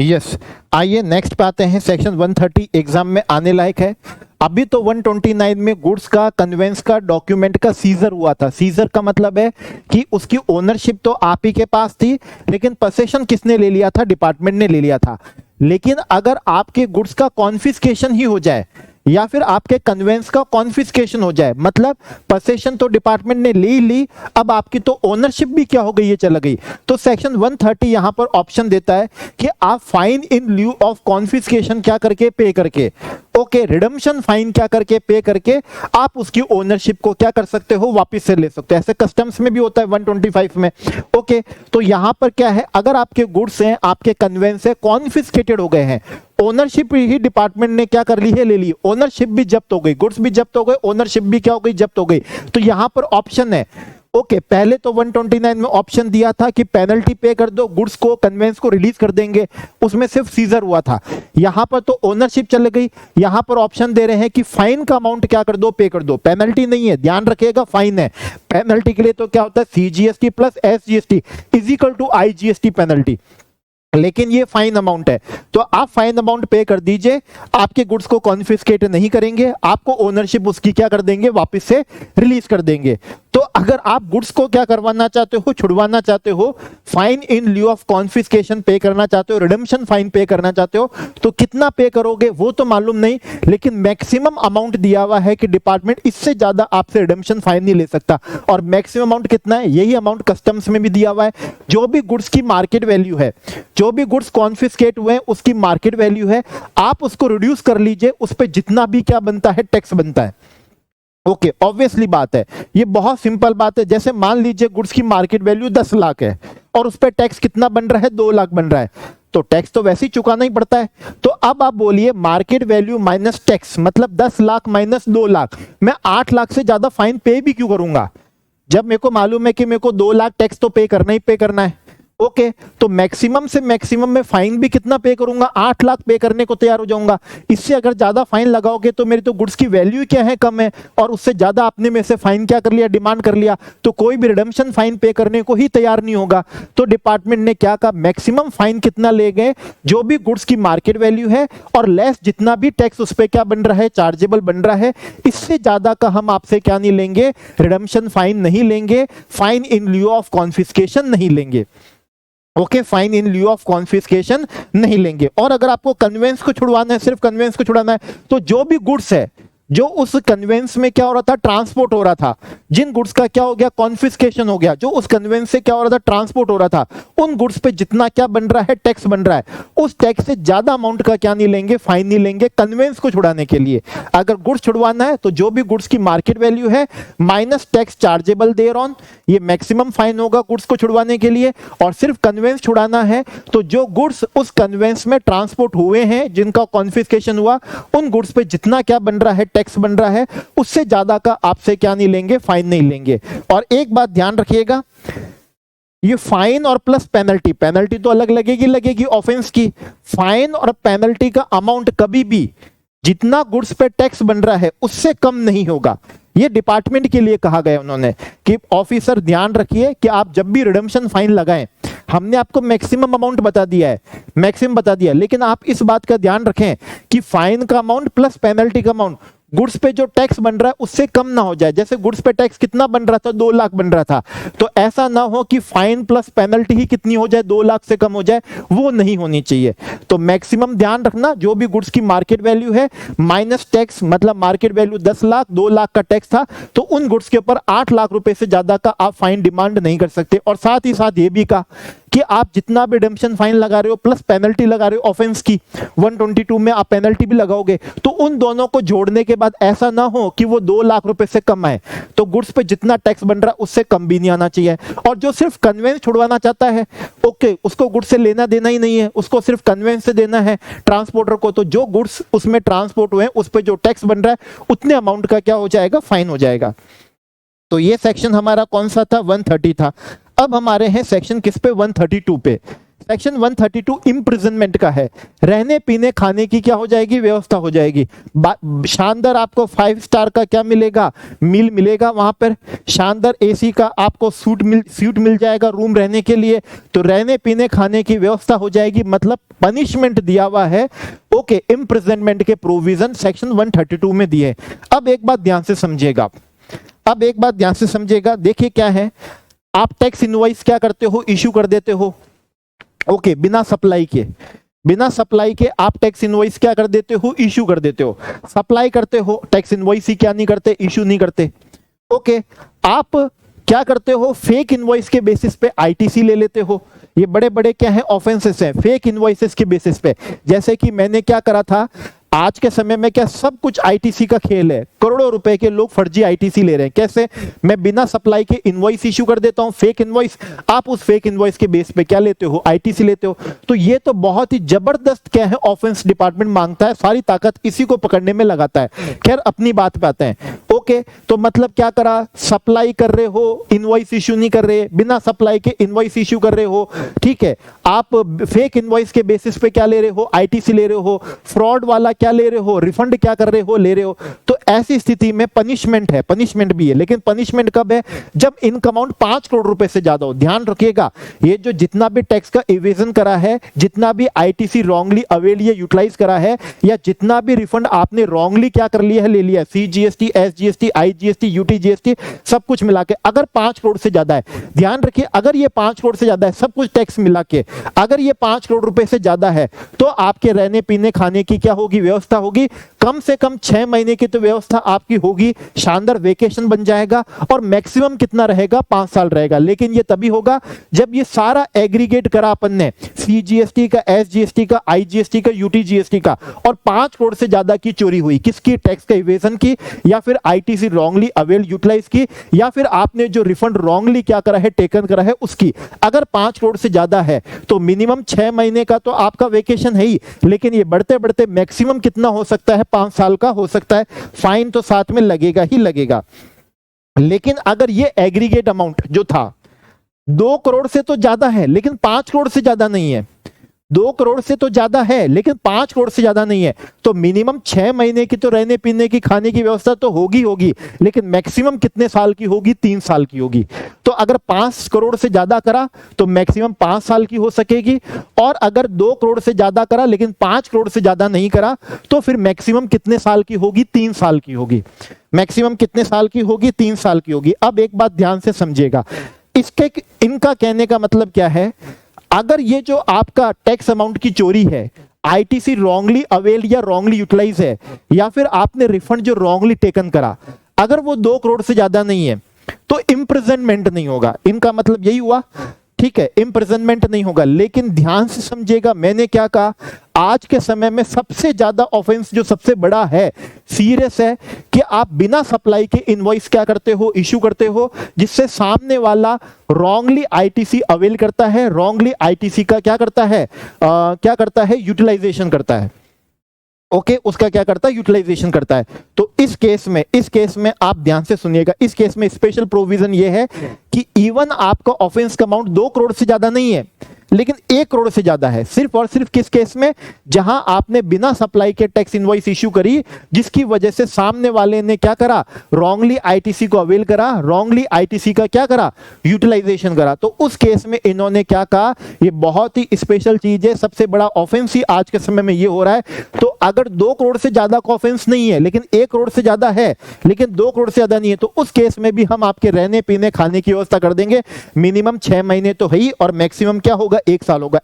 यस, आइए नेक्स्ट पे आते हैं। सेक्शन 130 एग्जाम में आने लायक है। अभी तो 129 में गुड्स का, कन्वेंस का, डॉक्यूमेंट का सीजर हुआ था। सीजर का मतलब है कि उसकी ओनरशिप तो आप ही के पास थी, लेकिन पोसेशन किसने ले लिया था, डिपार्टमेंट ने ले लिया था। लेकिन अगर आपके गुड्स का कॉन्फिस्केशन ही हो जाए या फिर आपके कन्वेंस का कॉन्फिस्केशन हो जाए, मतलब पोसेशन तो डिपार्टमेंट ने ले ही ली, अब आपकी तो ओनरशिप भी क्या हो गई है, चला गई, तो सेक्शन 130 यहां पर ऑप्शन देता है कि आप fine in lieu of confiscation क्या करके, पे करके, ओके, रिडम्पशन फाइन क्या करके, पे करके आप उसकी ओनरशिप को क्या कर सकते हो, वापस से ले सकते हो। ऐसे कस्टम्स में भी होता है 125 में, ओके। तो यहां पर क्या है, अगर आपके गुड्स हैं, आपके कन्वेंस है, कॉन्फिस्केटेड हो गए हैं, ओनरशिप ही डिपार्टमेंट ने क्या कर ली है, ले ली, ओनरशिप भी जब्त हो गई, गुड्स भी जब्त हो गए, ओनरशिप भी क्या हो गई, जब्त हो गई, तो यहां पर ऑप्शन है, ओके, पहले तो 129 में ऑप्शन दिया था कि पेनल्टी पे कर दो, गुड्स को, कन्वेंस को रिलीज कर देंगे, उसमें सिर्फ सीजर हुआ था। यहां पर तो ओनरशिप चल गई, यहां पर ऑप्शन दे रहे हैं कि फाइन का अमाउंट क्या कर दो, पे कर दो। पेनल्टी नहीं है, ध्यान रखिएगा, फाइन है। पेनल्टी के लिए तो क्या होता है, CGST plus SGST is equal to IGST penalty, लेकिन ये फाइन अमाउंट है, तो आप फाइन अमाउंट पे कर दीजिए, आपके गुड्स को कॉन्फिस्केट नहीं करेंगे, आपको ओनरशिप उसकी क्या कर देंगे, वापस से रिलीज कर देंगे। तो अगर आप गुड्स को क्या करवाना चाहते हो, छुड़वाना चाहते हो, fine in lieu of confiscation पे करना चाहते हो, रिडेम्पशन फाइन पे करना चाहते हो, तो कितना पे करोगे वो तो मालूम नहीं, लेकिन मैक्सिमम अमाउंट दिया हुआ है कि डिपार्टमेंट इससे ज्यादा आपसे रिडेम्पशन फाइन नहीं ले सकता। और मैक्सिमम अमाउंट कितना है, यही अमाउंट कस्टम्स में भी दिया हुआ है। जो भी गुड्स की मार्केट वैल्यू है, जो भी गुड्स कॉन्फिस्केट हुए हैं उसकी मार्केट वैल्यू है, आप उसको रिड्यूस कर लीजिए, उस पर जितना भी क्या बनता है, टैक्स बनता है। ओके, ऑब्वियसली बात है, ये बहुत सिंपल बात है। जैसे मान लीजिए गुड्स की मार्केट वैल्यू 10 लाख है और उस पर टैक्स कितना बन रहा है, 2 लाख बन रहा है, तो टैक्स तो वैसे ही चुकाना ही पड़ता है। तो अब आप बोलिए मार्केट वैल्यू माइनस टैक्स, मतलब 10 लाख माइनस 2 लाख, मैं 8 लाख से ज्यादा फाइन पे भी क्यों करूंगा, जब मेरे को मालूम है कि मेरे को 2 लाख टैक्स तो पे करना ही पे करना है। ओके, तो मैक्सिमम से मैक्सिमम में फाइन भी कितना पे करूंगा, 8 लाख पे करने को तैयार हो जाऊंगा। इससे अगर ज्यादा फाइन लगाओगे तो मेरी तो गुड्स की वैल्यू क्या है, कम है, और उससे ज्यादा आपने में से फाइन क्या कर लिया, डिमांड कर लिया, तो कोई भी रिडम्पशन फाइन पे करने को ही तैयार नहीं होगा। तो डिपार्टमेंट ने क्या कहा, मैक्सिमम फाइन कितना ले गए, जो भी गुड्स की मार्केट वैल्यू है और लेस जितना भी टैक्स उस पर क्या बन रहा है, चार्जेबल बन रहा है, इससे ज्यादा का हम आपसे क्या नहीं लेंगे, रिडम्पशन फाइन नहीं लेंगे, fine in lieu of confiscation नहीं लेंगे। Okay, fine in lieu of confiscation नहीं लेंगे। और अगर आपको कन्वेंस को छुड़वाना है, सिर्फ कन्वेंस को छुड़ाना है, तो जो भी गुड्स है जो उस कन्वेंस में क्या हो रहा था, ट्रांसपोर्ट हो रहा था, जिन गुड्स का क्या हो गया, कॉन्फिस्केशन हो गया, जो उस कन्वेंस से क्या हो रहा था, ट्रांसपोर्ट हो रहा था, उन गुड्स पे जितना क्या बन रहा है, टैक्स बन रहा है, उस टैक्स से ज्यादा अमाउंट का क्या नहीं लेंगे, फाइन नहीं लेंगे कन्वेंस को छुड़ाने के लिए। अगर गुड्स छुड़वाना है तो जो भी गुड्स की मार्केट वैल्यू है minus tax chargeable thereon, ये मैक्सिमम फाइन होगा गुड्स को छुड़वाने के लिए। और सिर्फ कन्वेंस छुड़ाना है तो जो गुड्स उस कन्वेंस में ट्रांसपोर्ट हुए हैं, जिनका कॉन्फिस्केशन हुआ, उन गुड्स पे जितना क्या बन रहा है, टैक्स बन रहा है, उससे ज्यादा का आपसे क्या नहीं लेंगे, फाइन नहीं लेंगे। और एक बात ध्यान रखिएगा, ये फाइन और प्लस पेनल्टी, पेनल्टी तो अलग लगेगी ऑफेंस की, फाइन और पेनल्टी का अमाउंट कभी भी जितना गुड्स पे टैक्स बन रहा है उससे कम नहीं होगा। ये डिपार्टमेंट के लिए कहा गया उन्होंने कि ऑफिसर ध्यान रखिए कि आप जब भी रिडम्पशन फाइन लगाएं, हमने आपको मैक्सिमम अमाउंट बता दिया है, मैक्सिमम बता दिया, लेकिन आप इस बात का ध्यान रखें कि फाइन का अमाउंट प्लस पेनल्टी का अमाउंट गुड्स पे जो टैक्स बन रहा है उससे कम ना हो जाए। जैसे गुड्स पे टैक्स कितना बन रहा था, 2 लाख बन रहा था, तो ऐसा ना हो कि फाइन प्लस पेनल्टी ही कितनी हो जाए, 2 लाख से कम हो जाए, वो नहीं होनी चाहिए। तो मैक्सिमम ध्यान रखना, जो भी गुड्स की मार्केट वैल्यू है माइनस टैक्स, मतलब मार्केट वैल्यू 10 लाख, 2 लाख का टैक्स था, तो उन गुड्स के ऊपर 8 लाख रुपए से ज्यादा का आप फाइन डिमांड नहीं कर सकते। और साथ ही साथ ये भी कहा कि आप जितना भी रिडम्पशन फाइन लगा रहे हो प्लस पेनल्टी लगा रहे हो ऑफेंस की, 122 में आप पेनल्टी भी लगाओगे, तो उन दोनों को जोड़ने के बाद ऐसा ना हो कि वो 2 लाख रुपए से कम आए। तो गुड्स पे जितना टैक्स बन रहा है उससे कम भी नहीं आना चाहिए। और जो सिर्फ कन्वेंस छुड़वाना चाहता है, ओके, उसको गुड्स से लेना देना ही नहीं है, उसको सिर्फ कन्वेंस से देना है ट्रांसपोर्टर को, तो जो गुड्स उसमें ट्रांसपोर्ट हुए उस पर जो टैक्स बन रहा है उतने अमाउंट का क्या हो जाएगा, फाइन हो जाएगा। तो ये सेक्शन हमारा कौन सा था, 130 था। अब हमारे हैं सेक्शन किस पे, 132 पे। सेक्शन 132 इम्प्रिजनमेंट का है। रहने पीने खाने की क्या हो जाएगी, व्यवस्था हो जाएगी। शानदार आपको 5 स्टार का क्या मिलेगा, मील मिलेगा वहां पर। शानदार एसी का आपको सूट मिल जाएगा रूम रहने के लिए। तो रहने पीने खाने की व्यवस्था हो जाएगी, मतलब पनिशमेंट दिया हुआ है। ओके, इम्प्रिजनमेंट के प्रोविजन सेक्शन 132 में दिए। अब एक बात ध्यान से समझिएगा, अब एक बात ध्यान से समझिएगा, देखिए क्या है, आप टैक्स इनवॉइस क्या करते हो, इश्यू कर देते हो। ओके, बिना सप्लाई के आप टैक्स इनवॉइस क्या कर देते हो, इश्यू कर देते हो। सप्लाई करते हो, टैक्स इनवॉइस ही क्या नहीं करते, इश्यू नहीं करते। ओके, आप क्या करते हो, फेक इनवॉइस के बेसिस पे आईटीसी ले लेते हो। ये बड़े बड़े क्या है, ऑफेंसेस हैं, फेक इनवॉइसेस के बेसिस पे। जैसे कि मैंने क्या करा था, आज के समय में क्या सब कुछ आईटीसी का खेल है, करोड़ों रुपए के लोग फर्जी आईटीसी ले रहे हैं। कैसे, मैं बिना सप्लाई के इनवॉइस इश्यू कर देता हूं, फेक इनवॉइस, आप उस फेक इनवॉइस के बेस पे क्या लेते हो, आईटीसी लेते हो। तो ये तो बहुत ही जबरदस्त क्या है, ऑफेंस डिपार्टमेंट मांगता है, सारी ताकत इसी को पकड़ने में लगाता है। खैर अपनी बात पे आते हैं। ओके, तो मतलब क्या करा, सप्लाई कर रहे हो, इनवॉइस इश्यू नहीं कर रहे, बिना सप्लाई के इनवॉइस इश्यू कर रहे हो, ठीक है। आप फेक इनवॉइस के बेसिस पे क्या ले रहे हो, आईटीसी ले रहे हो। फ्रॉड वाला क्या ले रहे हो, रिफंड क्या कर रहे हो, ले रहे हो। तो ऐसी स्थिति में पनिशमेंट है, पनिशमेंट भी है, लेकिन पनिशमेंट कब है, जब इनकम अमाउंट 5 करोड़ रुपए से ज्यादा हो। ध्यान रखिएगा, ये जो जितना भी टैक्स का इवेजन करा है, जितना भी आईटीसी रॉन्गली अवेल या यूटिलाइज करा है, या जितना भी रिफंड आपने रॉन्गली क्या कर लिया है, ले लिया है, सीजीएसटी, एसजीएसटी, आईजीएसटी, यूटीजीएसटी, सब कुछ मिला के अगर 5 करोड़ से ज्यादा है, ध्यान रखिए, अगर ये 5 करोड़ से ज्यादा है, सब कुछ टैक्स मिला के अगर ये 5 करोड़ रुपए से ज्यादा है, तो आपके रहने पीने खाने की क्या होगी, व्यवस्था होगी। कम से कम 6 महीने की तो व्यवस्था आपकी होगी, शानदार वेकेशन बन जाएगा, और मैक्सिमम कितना रहेगा, 5 साल रहेगा। लेकिन ये तभी होगा जब ये सारा एग्रीगेट करा अपन ने, सीजीएसटी का, एसजीएसटी का, आईजीएसटी का, यूटीजीएसटी का, और 5 करोड़ से ज्यादा की चोरी हुई, किसकी, टैक्स का इवेजन की, या फिर आईटीसी रॉन्गली अवेल यूटिलाइज की, या फिर आपने जो रिफंड रॉन्गली क्या करा है, टेकन करा है, उसकी। अगर 5 करोड़ से ज्यादा है तो मिनिमम 6 महीने का तो आपका वेकेशन है ही, लेकिन ये बढ़ते बढ़ते मैक्सिमम कितना हो सकता है, 5 साल का हो सकता है। फाइन तो साथ में लगेगा ही लगेगा। लेकिन अगर ये एग्रीगेट अमाउंट जो था 2 करोड़ से तो ज्यादा है, लेकिन 5 करोड़ से ज्यादा नहीं है, 2 करोड़ से तो ज्यादा है लेकिन 5 करोड़ से ज्यादा नहीं है, तो मिनिमम 6 महीने की तो रहने पीने की, खाने की व्यवस्था तो होगी, लेकिन मैक्सिमम कितने साल की होगी, 3 साल की होगी। तो अगर 5 करोड़ से ज्यादा करा तो मैक्सिमम 5 साल की हो सकेगी, और अगर 2 करोड़ से ज्यादा करा लेकिन 5 करोड़ से ज्यादा नहीं करा, तो फिर मैक्सिमम कितने साल की होगी, 3 साल की होगी। मैक्सिमम कितने साल की होगी, 3 साल की होगी। अब एक बात ध्यान से समझिएगा, इनका कहने का मतलब क्या है, अगर ये जो आपका टैक्स अमाउंट की चोरी है, आईटीसी रॉन्गली अवेल या रॉन्गली यूटिलाइज है, या फिर आपने रिफंड जो रॉन्गली टेकन करा, अगर वो 2 करोड़ से ज्यादा नहीं है तो इम्प्रिजनमेंट नहीं होगा। इनका मतलब यही हुआ, ठीक है, इम्प्रिजनमेंट नहीं होगा। लेकिन ध्यान से समझिएगा, मैंने क्या कहा, आज के समय में सबसे ज्यादा ऑफेंस जो सबसे बड़ा है, सीरियस है, कि आप बिना सप्लाई के इनवॉइस क्या करते हो, इश्यू करते हो, जिससे सामने वाला रॉन्गली आईटीसी अवेल करता है, रॉन्गली आईटीसी का क्या करता है, यूटिलाइजेशन करता है। ओके, उसका क्या करता है, यूटिलाइजेशन करता है। तो इस केस में आप ध्यान से सुनिएगा, इस केस में स्पेशल प्रोविजन ये है कि इवन आपका ऑफेंस का अमाउंट 2 करोड़ से ज्यादा नहीं है लेकिन 1 करोड़ से ज्यादा है, सिर्फ और सिर्फ किस केस में, जहां आपने बिना सप्लाई के टैक्स इनवॉइस इश्यू करी, जिसकी वजह से सामने वाले ने क्या करा, रॉन्गली आईटीसी को अवेल करा, रॉन्गली आईटीसी का क्या करा, यूटिलाइजेशन करा। तो उस केस में इन्होंने क्या कहा, ये बहुत ही स्पेशल चीज है, सबसे बड़ा ऑफेंस ही आज के समय में ये हो रहा है। तो अगर 2 करोड़ से ज्यादा का ऑफेंस नहीं है लेकिन 1 करोड़ से ज्यादा है लेकिन 2 करोड़ से ज्यादा नहीं है, तो उस केस में भी हम आपके रहने पीने खाने की व्यवस्था कर देंगे। मिनिमम 6 महीने तो है ही और मैक्सिमम क्या होगा, 1 साल होगा।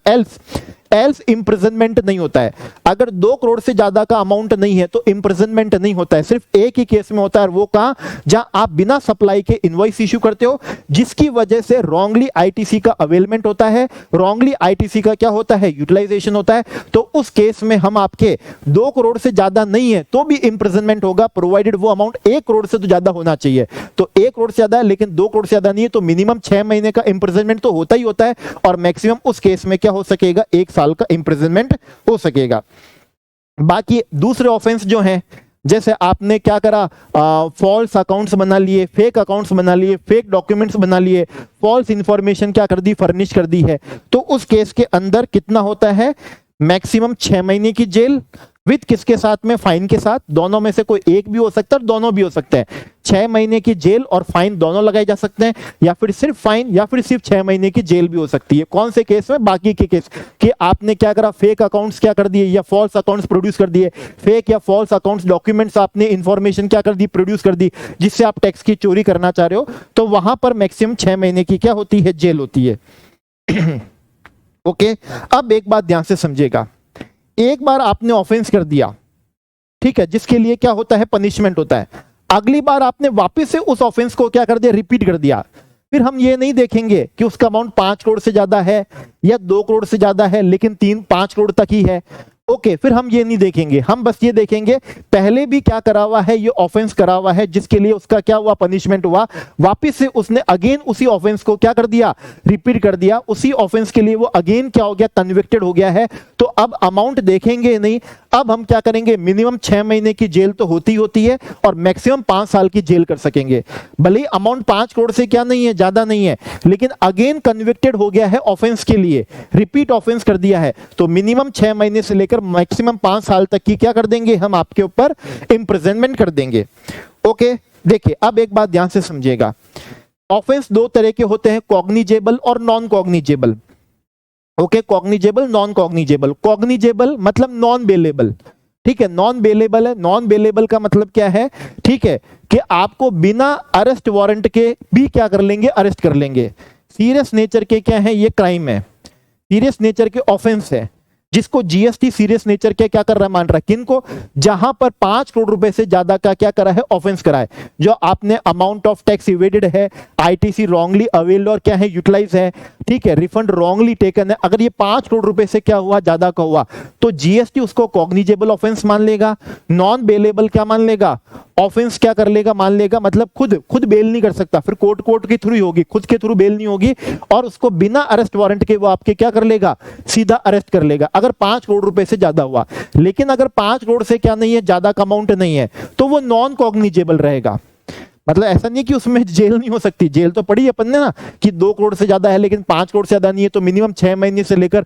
एल्स इंप्रिजनमेंट नहीं होता है। अगर 2 करोड़ से ज्यादा का अमाउंट नहीं है तो इंप्रिजनमेंट नहीं होता है, सिर्फ एक ही केस में होता है, वो कहां, जहां आप बिना सप्लाई के इनवॉइस इश्यू करते हो जिसकी वजह से रॉन्गली आईटीसी का अवेलमेंट होता है, रॉन्गली आईटीसी का क्या होता है, यूटिलाइजेशन होता है। तो उस केस में हम आपके 2 करोड़ से ज्यादा नहीं है तो भी इंप्रिजनमेंट होगा, प्रोवाइडेड वो अमाउंट 1 करोड़ से तो ज्यादा होना चाहिए। तो 1 करोड़ से ज्यादा है लेकिन 2 करोड़ से ज्यादा नहीं है तो मिनिमम 6 महीने का इंप्रिजनमेंट तो होता ही होता है और मैक्सिमम उस केस में क्या हो सकेगा, 1 साल का इंप्रिजनमेंट हो सकेगा। बाकी दूसरे ऑफेंस जो हैं, जैसे आपने क्या करा, फॉल्स अकाउंट्स बना लिए, फेक अकाउंट्स बना लिए, फेक डॉक्यूमेंट्स बना लिए, फॉल्स इंफॉर्मेशन क्या कर दी, फर्निश कर दी है, तो उस केस के अंदर कितना होता है, मैक्सिमम 6 महीने की जेल विद किसके साथ में, फाइन के साथ। दोनों में से कोई एक भी हो सकता है और दोनों भी हो सकते हैं। 6 महीने की जेल और फाइन दोनों लगाए जा सकते हैं, या फिर सिर्फ फाइन या फिर सिर्फ 6 महीने की जेल भी हो सकती है। कौन से केस में, बाकी के केस कि आपने क्या करा, फेक अकाउंट्स क्या कर दिए या फॉल्स अकाउंट्स प्रोड्यूस कर दिए, फेक या फॉल्स अकाउंट्स डॉक्यूमेंट्स आपने इंफॉर्मेशन क्या कर दी, प्रोड्यूस कर दी, जिससे आप टैक्स की चोरी करना चाह रहे हो, तो वहां पर मैक्सिमम 6 महीने की क्या होती है, जेल होती है। ओके, अब एक बात ध्यान से समझिएगा, एक बार आपने ऑफेंस कर दिया, ठीक है, जिसके लिए क्या होता है, पनिशमेंट होता है। अगली बार आपने वापस से उस ऑफेंस को क्या कर दिया, रिपीट कर दिया, फिर हम ये नहीं देखेंगे कि उसका अमाउंट 5 करोड़ से ज्यादा है या 2 करोड़ से ज्यादा है लेकिन 3-5 करोड़ तक ही है। ओके, फिर हम ये नहीं देखेंगे, हम बस ये देखेंगे पहले भी क्या करा हुआ है, ये ऑफेंस करा हुआ है जिसके लिए उसका क्या हुआ, पनिशमेंट हुआ, वापस से उसने अगेन उसी ऑफेंस को क्या कर दिया, रिपीट कर दिया, उसी ऑफेंस के लिए वो अगेन क्या हो गया, कन्विक्टेड हो गया है। तो अब अमाउंट देखेंगे नहीं, अब हम क्या करेंगे, मिनिमम 6 महीने की जेल तो होती है और मैक्सिमम 5 साल की जेल कर सकेंगे। भले ही अमाउंट 5 करोड़ से क्या नहीं है, ज्यादा नहीं है, लेकिन अगेन कन्विक्टेड हो गया है ऑफेंस के लिए, रिपीट ऑफेंस कर दिया है, तो मिनिमम 6 महीने से लेकर मैक्सिमम 5 साल तक की क्या कर देंगे, हम आपके ऊपर इंप्रिजनमेंट कर देंगे। ओके, देखिए अब एक बात ध्यान से समझिएगा, ऑफेंस 2 तरह के होते हैं, कॉग्निजेबल और non cognizable. Okay, cognizable, non cognizable. Cognizable मतलब नॉन बेलेबल, ठीक है, नॉन बेलेबल है। नॉन बेलेबल का मतलब क्या है, ठीक है, कि आपको बिना अरेस्ट वारंट के भी क्या कर लेंगे, अरेस्ट कर लेंगे। सीरियस नेचर के क्या है, ये क्राइम है, सीरियस नेचर के ऑफेंस है, जिसको जीएसटी सीरियस नेचर के क्या कर रहा है, मान रहा है, किनको, जहां पर 5 करोड़ रुपए से ज्यादा का क्या करा है, ऑफेंस करा है, जो आपने अमाउंट ऑफ टैक्स इवेडेड है, आईटीसी रॉन्गली अवेल्ड और क्या है, यूटिलाइज है, ठीक है, रिफंड रॉन्गली टेकन है, अगर ये 5 करोड़ रुपए से क्या हुआ, ज्यादा का हुआ, तो जीएसटी उसको कॉग्निजेबल ऑफेंस मान लेगा। नॉन बेलेबल क्या मान लेगा, ऑफेंस क्या कर लेगा, मान लेगा, मतलब खुद बेल नहीं कर सकता, फिर कोर्ट के थ्रू ही होगी, खुद के थ्रू बेल नहीं होगी, और उसको बिना अरेस्ट वारंट के वो आपके क्या कर लेगा, सीधा अरेस्ट कर लेगा, अगर 5 करोड़ रुपए से ज्यादा हुआ। लेकिन अगर 5 करोड़ से क्या नहीं है, ज्यादा का अमाउंट नहीं है, तो वो नॉन कॉग्निजेबल रहेगा। मतलब ऐसा नहीं कि उसमें जेल नहीं हो सकती, जेल तो पड़ी है अपन ने ना, कि 2 करोड़ से ज्यादा है लेकिन 5 करोड़ से ज्यादा नहीं है, तो मिनिमम 6 महीने से लेकर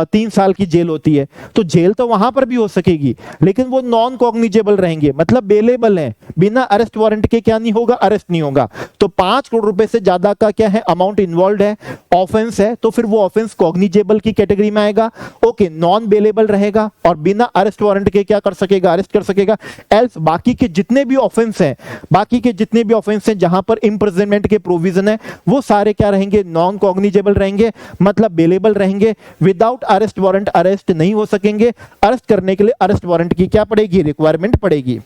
3 साल की जेल होती है, तो जेल तो वहां पर भी हो सकेगी, लेकिन वो नॉन कॉग्निजेबल रहेंगे, मतलब बेलेबल है, बिना अरेस्ट वारंट के क्या नहीं होगा, अरेस्ट नहीं होगा। तो 5 करोड़ रुपए से ज्यादा का क्या है, अमाउंट इन्वॉल्व है, ऑफेंस है, तो फिर वो ऑफेंस कॉग्निजेबल की कैटेगरी में आएगा। ओके, नॉन बेलेबल रहेगा और बिना अरेस्ट वारंट के क्या कर सकेगा, अरेस्ट कर सकेगा। एल्स बाकी के जितने भी ऑफेंस हैं, बाकी के जितने भी ऑफेंस हैं जहां पर इंप्रिजनमेंट के प्रोविजन है, वो सारे क्या रहेंगे, नॉन कॉग्निजेबल रहेंगे, मतलब बेलेबल रहेंगे। विदाउट अरेस्ट वारंट अरेस्ट नहीं हो सकेंगे, अरेस्ट करने के लिए अरेस्ट वारंट की क्या पड़ेगी, रिक्वायरमेंट पड़ेगी।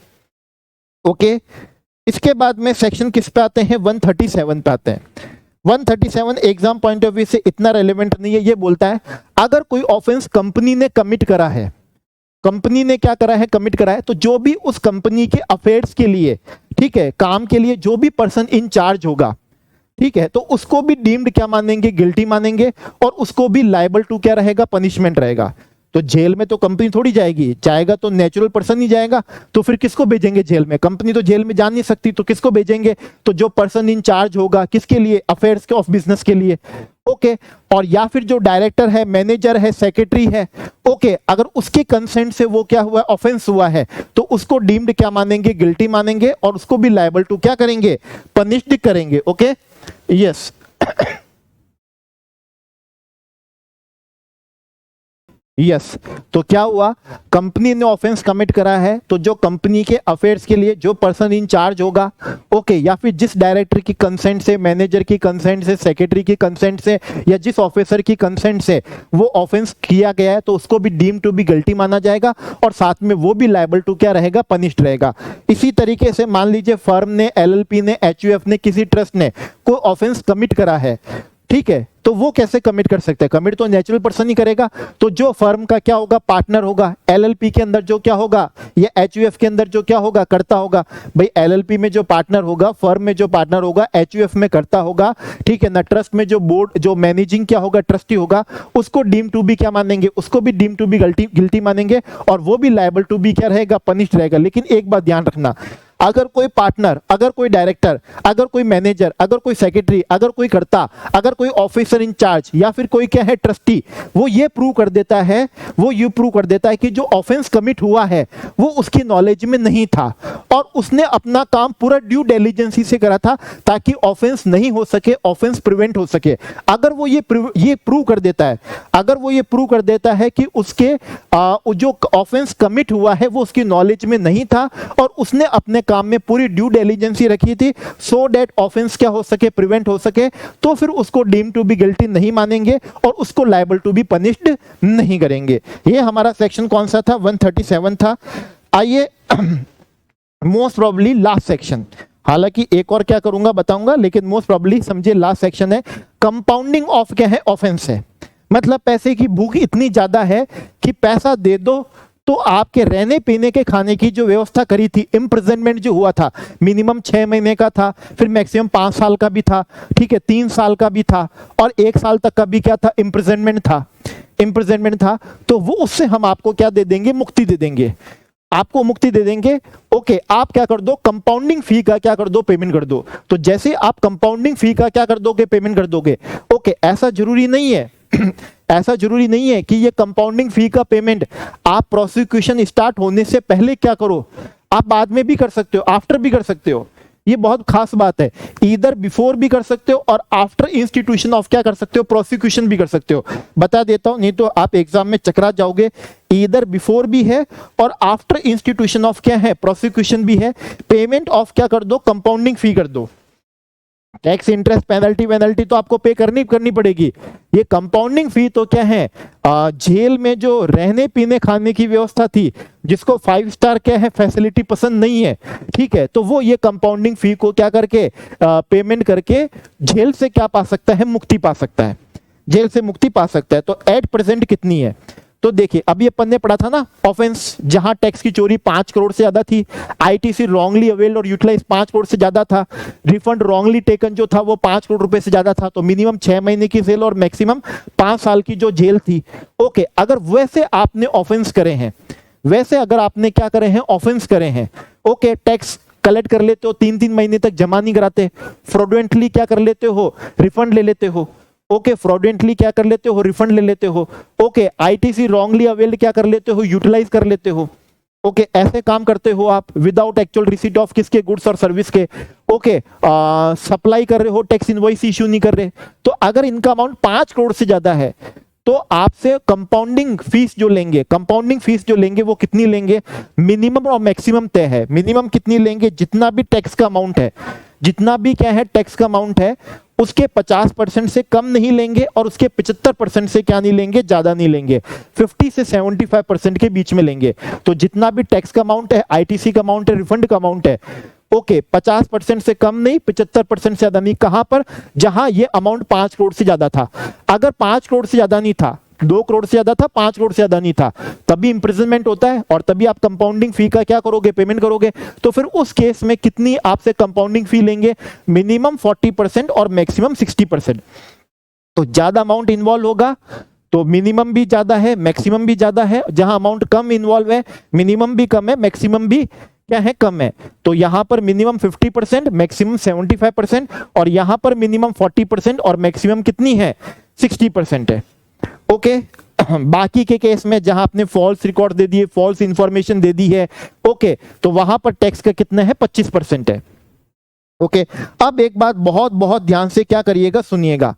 ओके, इसके बाद में सेक्शन किस पे आते हैं, 137 पे आते हैं। 137 एग्जाम पॉइंट ऑफ व्यू से इतना रेलेवेंट नहीं है, ये बोलता है अगर कोई ऑफेंस कंपनी ने कमिट करा है, कंपनी ने क्या करा है, कमिट करा है, तो जो भी उस कंपनी के अफेयर्स के लिए, ठीक है, काम के लिए जो भी पर्सन इन चार्ज होगा, ठीक है, तो उसको भी डीम्ड क्या मानेंगे, गिल्टी मानेंगे, और उसको भी लायबल टू क्या रहेगा, पनिशमेंट रहेगा। तो जेल में तो कंपनी थोड़ी जाएगी, जाएगा तो नेचुरल पर्सन ही जाएगा। तो फिर किसको भेजेंगे जेल में? कंपनी तो जेल में जा नहीं सकती, तो किसको भेजेंगे? तो जो पर्सन इन चार्ज होगा, किसके लिए? अफेयर्स के ऑफ बिजनेस के लिए। ओके, और या फिर जो डायरेक्टर है, मैनेजर है, सेक्रेटरी है, ओके, अगर उसके कंसेंट से वो क्या हुआ, ऑफेंस हुआ है, तो उसको डीम्ड क्या मानेंगे? गिल्टी मानेंगे, और उसको भी लायबल टू क्या करेंगे? पनिश्ड करेंगे। Okay, yes. यस तो क्या हुआ, कंपनी ने ऑफेंस कमिट करा है, तो जो कंपनी के अफेयर्स के लिए जो पर्सन इन चार्ज होगा, ओके, या फिर जिस डायरेक्टर की कंसेंट से, मैनेजर की कंसेंट से, सेक्रेटरी की कंसेंट से, या जिस ऑफिसर की कंसेंट से वो ऑफेंस किया गया है, तो उसको भी डीम टू बी गिल्टी माना जाएगा, और साथ में वो भी लायबल टू क्या रहेगा? पनिश्ड रहेगा। इसी तरीके से मान लीजिए फर्म ने, एलएलपी ने, एचयूएफ ने, किसी ट्रस्ट ने कोई ऑफेंस कमिट करा है, ठीक है, तो वो कैसे कमिट कर सकते हैं? कमिट तो नेचुरल पर्सन ही करेगा। तो जो फर्म का क्या होगा? पार्टनर होगा। एलएलपी के अंदर जो क्या होगा, या एचयूएफ के अंदर जो क्या होगा? करता होगा। भाई एलएलपी में जो पार्टनर होगा, फर्म में जो पार्टनर होगा, एचयूएफ में करता होगा, ठीक है ना। ट्रस्ट में जो बोर्ड, जो मैनेजिंग क्या होगा? ट्रस्टी होगा, उसको डीम टू बी क्या मानेंगे? उसको भी डीम टू बी गिल्टी मानेंगे, और वो भी लायबल टू बी क्या रहेगा? पनिश्ड रहेगा। लेकिन एक बात ध्यान रखना, अगर कोई पार्टनर, अगर कोई डायरेक्टर, अगर कोई मैनेजर, अगर कोई सेक्रेटरी, अगर कोई कर्ता, अगर कोई ऑफिसर इन चार्ज, या फिर कोई क्या है? ट्रस्टी, वो ये प्रूव कर देता है, वो ये प्रूव कर देता है कि जो ऑफेंस कमिट हुआ है वो उसकी नॉलेज में नहीं था, और उसने अपना काम पूरा ड्यू डिलिजेंसी से करा था, ताकि ऑफेंस नहीं हो सके, ऑफेंस प्रिवेंट हो सके। अगर वो ये प्रूव कर देता है, अगर वो ये प्रूव कर देता है कि उसके जो ऑफेंस कमिट हुआ है वो उसकी नॉलेज में नहीं था, और उसने अपने काम में पूरी ड्यू डिलिजेंसी रखी थी, सो दैट ऑफेंस क्या हो सके? प्रिवेंट हो सके, तो फिर उसको डीम टू बी गिल्टी नहीं मानेंगे, और उसको लायबल टू बी पनिश्ड नहीं करेंगे। ये हमारा सेक्शन कौन सा था? 137 था। आइए मोस्ट प्रोबेबली लास्ट सेक्शन, हालांकि एक और क्या करूंगा बताऊंगा, लेकिन मोस्ट प्रोबेबली समझिए लास्ट सेक्शन है। कंपाउंडिंग ऑफ क्या है? ऑफेंस है। मतलब पैसे की भूख इतनी ज्यादा है कि पैसा दे दो तो आपके रहने पीने के खाने की जो व्यवस्था करी थी, इम्प्रिजनमेंट जो हुआ था, मिनिमम 6 महीने का था, फिर मैक्सिमम 5 साल का भी था, ठीक है, 3 साल का भी था, और 1 साल तक का भी क्या था? इम्प्रिजनमेंट था। तो वो उससे हम आपको क्या दे देंगे? मुक्ति दे देंगे, आपको मुक्ति दे देंगे। ओके, आप क्या कर दो? कंपाउंडिंग फी का क्या कर दो? पेमेंट कर दो। तो जैसे आप कंपाउंडिंग फी का क्या कर दोगे? पेमेंट कर दोगे। ओके, ऐसा जरूरी नहीं है ऐसा जरूरी नहीं है कि ये कंपाउंडिंग फी का पेमेंट आप प्रोसिक्यूशन स्टार्ट होने से पहले क्या करो, आप बाद में भी कर सकते हो, आफ्टर भी कर सकते हो। ये बहुत खास बात है, इधर बिफोर भी कर सकते हो और आफ्टर इंस्टीट्यूशन ऑफ क्या कर सकते हो? प्रोसिक्यूशन भी कर सकते हो। बता देता हूं, नहीं तो आप एग्जाम में चकरा जाओगे। इधर बिफोर भी है और आफ्टर इंस्टीट्यूशन ऑफ क्या है? प्रोसिक्यूशन भी है। पेमेंट ऑफ क्या कर दो? कंपाउंडिंग फी कर दो। टैक्स, इंटरेस्ट, पेनल्टी तो आपको पे करनी पड़ेगी। ये कंपाउंडिंग फी तो क्या है? जेल में जो रहने पीने खाने की व्यवस्था थी, जिसको 5 स्टार क्या है? फैसिलिटी पसंद नहीं है, ठीक है, तो वो ये कंपाउंडिंग फी को क्या करके पेमेंट करके जेल से क्या पा सकता है? मुक्ति पा सकता है, जेल से मुक्ति पा सकता है। तो एट प्रेजेंट कितनी है? तो देखिए, अभी अपन ने पढ़ा था ना ऑफेंस, जहां टैक्स की चोरी 5 करोड़ से ज्यादा थी, आईटीसी रॉन्गली अवेल्ड और यूटिलाइज 5 करोड़ से ज्यादा था, रिफंड रॉन्गली टेकन जो था वो 5 करोड़ रुपए से ज्यादा था, तो मिनिमम 6 महीने की जेल और मैक्सिमम 5 साल की जो जेल थी। ओके, अगर वैसे आपने ऑफेंस करे हैं, वैसे अगर आपने क्या करे हैं? ऑफेंस करे हैं, ओके, टैक्स कलेक्ट कर लेते हो, 3-3 महीने तक जमा नहीं कराते, फ्रॉडुलेंटली क्या कर लेते हो? रिफंड ले लेते हो, ओके, फ्रॉडेंटली क्या कर लेते हो? रिफंड ले लेते हो, ओके, आईटीसी रॉन्गली अवेल्ड क्या कर लेते हो? यूटिलाइज कर लेते हो, ओके, ऐसे काम करते हो आप विदाउट एक्चुअल रिसीट ऑफ किसके? गुड्स और सर्विस के, ओके, सप्लाई कर रहे हो, टैक्स इनवॉइस इश्यू नहीं कर रहे। तो अगर इनका अमाउंट 5 करोड़ से ज्यादा है तो आपसे कंपाउंडिंग फीस जो लेंगे वो कितनी लेंगे? मिनिमम और मैक्सिमम तय है। मिनिमम कितनी लेंगे? जितना भी टैक्स का अमाउंट है, जितना भी क्या है टैक्स का अमाउंट है, उसके 50% से कम नहीं लेंगे और उसके 75% से क्या नहीं लेंगे? ज्यादा नहीं लेंगे, 50 से 75% के बीच में लेंगे। तो जितना भी टैक्स का अमाउंट है, आईटीसी का अमाउंट है, रिफंड का अमाउंट है, ओके, 50% से कम नहीं, 75% से ज्यादा नहीं। कहां पर? जहां ये अमाउंट 5 करोड़ से ज्यादा था। अगर 5 करोड़ से ज्यादा नहीं था, 2 करोड़ से ज्यादा था, 5 करोड़ से ज्यादा नहीं था, तभी इंप्रिजनमेंट होता है और तभी आप कंपाउंडिंग फी का क्या करोगे? पेमेंट करोगे। तो फिर उस केस में कितनी आपसे कंपाउंडिंग फी लेंगे? मिनिमम 40% और मैक्सिमम 60%। तो ज्यादा अमाउंट इन्वॉल्व होगा तो मिनिमम भी ज्यादा है, मैक्सिमम भी ज्यादा है। जहां अमाउंट कम इन्वॉल्व है, मिनिमम भी कम है, मैक्सिमम भी क्या है, कम है। तो यहां पर मिनिमम 50%, मैक्सिमम 75%, और यहां पर मिनिमम 40% और मैक्सिमम कितनी है, 60% है। ओके बाकी के केस में जहां आपने फॉल्स रिकॉर्ड दे दिए, फॉल्स इंफॉर्मेशन दे दी है, ओके, तो वहां पर टैक्स का कितना है, 25% है। ओके अब एक बात बहुत बहुत ध्यान से क्या करिएगा, सुनिएगा।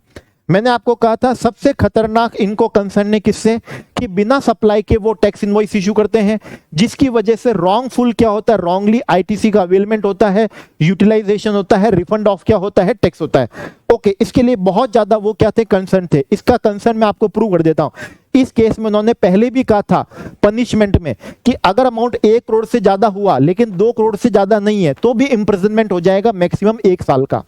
मैंने आपको कहा था सबसे खतरनाक इनको कंसर्न है किससे, कि बिना सप्लाई के वो टैक्स इनवॉइस इशू करते हैं, जिसकी वजह से रॉन्गफुल क्या होता है, रॉन्गली आईटीसी का अवेलमेंट होता है, यूटिलाइजेशन होता है, रिफंड ऑफ क्या होता है, टैक्स होता है। ओके इसके लिए बहुत ज्यादा वो क्या थे, कंसर्न थे। इसका कंसर्न मैं आपको प्रूव कर देता हूं। इस केस में उन्होंने पहले भी कहा था पनिशमेंट में कि अगर अमाउंट 1 करोड़ से ज्यादा हुआ लेकिन 2 करोड़ से ज्यादा नहीं है तो भी इंप्रिजनमेंट हो जाएगा, मैक्सिमम 1 साल का।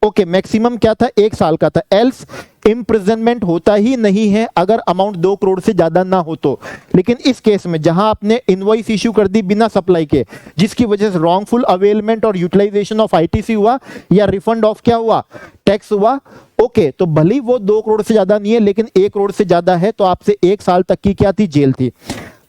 ओके मैक्सिमम क्या था, 1 साल का था। एल्स इंप्रिजनमेंट होता ही नहीं है अगर अमाउंट 2 करोड़ से ज्यादा ना हो तो। लेकिन इस केस में जहां आपने इनवॉइस इश्यू कर दी बिना सप्लाई के, जिसकी वजह से रॉन्गफुल अवेलमेंट और यूटिलाइजेशन ऑफ आईटीसी हुआ या रिफंड ऑफ क्या हुआ, टैक्स हुआ, ओके तो भले वो 2 करोड़ से ज्यादा नहीं है लेकिन 1 करोड़ से ज्यादा है तो आपसे 1 साल तक की क्या थी, जेल थी।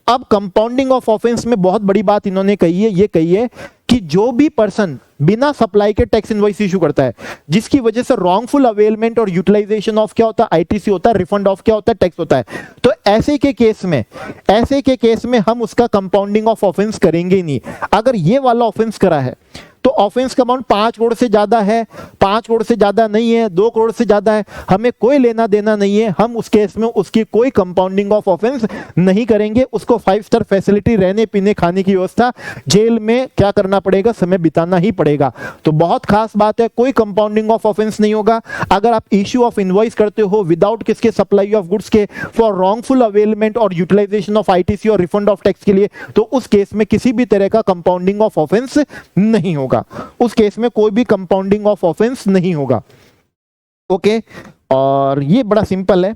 अब कंपाउंडिंग ऑफ ऑफेंस में बहुत बड़ी बात इन्होंने कही है, ये कही है कि जो भी पर्सन बिना सप्लाई के टैक्स इनवॉइस इशू करता है, जिसकी वजह से रॉन्गफुल अवेलमेंट और यूटिलाइजेशन ऑफ क्या होता है, आईटीसी होता है, रिफंड ऑफ क्या होता है, टैक्स होता है, तो ऐसे के केस में हम उसका कंपाउंडिंग ऑफ ऑफेंस करेंगे नहीं। अगर ये वाला ऑफेंस करा है तो ऑफेंस का अमाउंट 5 करोड़ से ज्यादा है, 5 करोड़ से ज्यादा नहीं है, 2 करोड़ से ज्यादा है, हमें कोई लेना देना नहीं है। हम उस केस में उसकी कोई कंपाउंडिंग ऑफ ऑफेंस नहीं करेंगे। उसको 5 स्टार फैसिलिटी, रहने पीने खाने की व्यवस्था, जेल में क्या करना पड़ेगा, समय बिताना ही पड़ेगा। तो बहुत खास बात है, कोई कंपाउंडिंग ऑफ ऑफेंस नहीं होगा। अगर आप इश्यू ऑफ इनवॉइस करते हो विदाउट किसके, सप्लाई ऑफ गुड्स के, फॉर रॉन्गफुल अवेलमेंट और यूटिलाइजेशन ऑफ आईटीसी और रिफंड ऑफ टैक्स के लिए, तो उस केस में किसी भी तरह का कंपाउंडिंग ऑफ ऑफेंस नहीं होगा। उस केस में कोई भी कंपाउंडिंग ऑफ ऑफेंस नहीं होगा। ओके और ये बड़ा सिंपल है,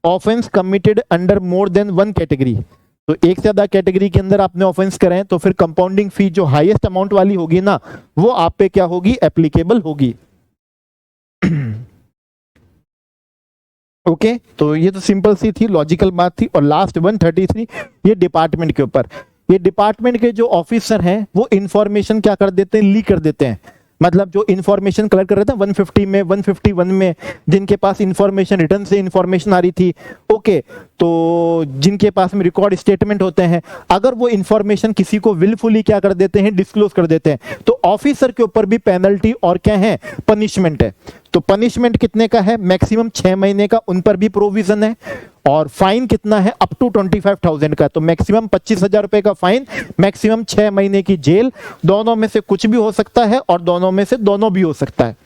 offence committed under more than 1 category, तो एक से ज्यादा कैटेगरी के अंदर आपने ऑफेंस करें तो फिर कंपाउंडिंग फी जो हाईएस्ट अमाउंट वाली होगी ना, वो आप पे क्या होगी, एप्लीकेबल होगी। ओके तो ये तो सिंपल सी थी, लॉजिकल बात थी। और लास्ट 133, ये डिपार्टमेंट के ऊपर, ये डिपार्टमेंट के जो ऑफिसर हैं वो इंफॉर्मेशन क्या कर देते हैं, लीक कर देते हैं। मतलब जो इंफॉर्मेशन कलेक्ट कर रहे थे 150 में, 151 में, जिनके पास इंफॉर्मेशन रिटर्न से इंफॉर्मेशन आ रही थी, ओके तो जिनके पास में रिकॉर्ड स्टेटमेंट होते हैं, अगर वो इंफॉर्मेशन किसी को विलफुली क्या कर देते हैं, डिस्क्लोज कर देते हैं, तो ऑफिसर के ऊपर भी पेनल्टी और क्या है, पनिशमेंट है। तो पनिशमेंट कितने का है, मैक्सिमम 6 महीने का, उन पर भी प्रोविजन है। और फाइन कितना है, अप टू 25,000 का। तो मैक्सिमम 25,000 रुपए का फाइन, मैक्सिमम 6 महीने की जेल, दोनों में से कुछ भी हो सकता है और दोनों में से दोनों भी हो सकता है।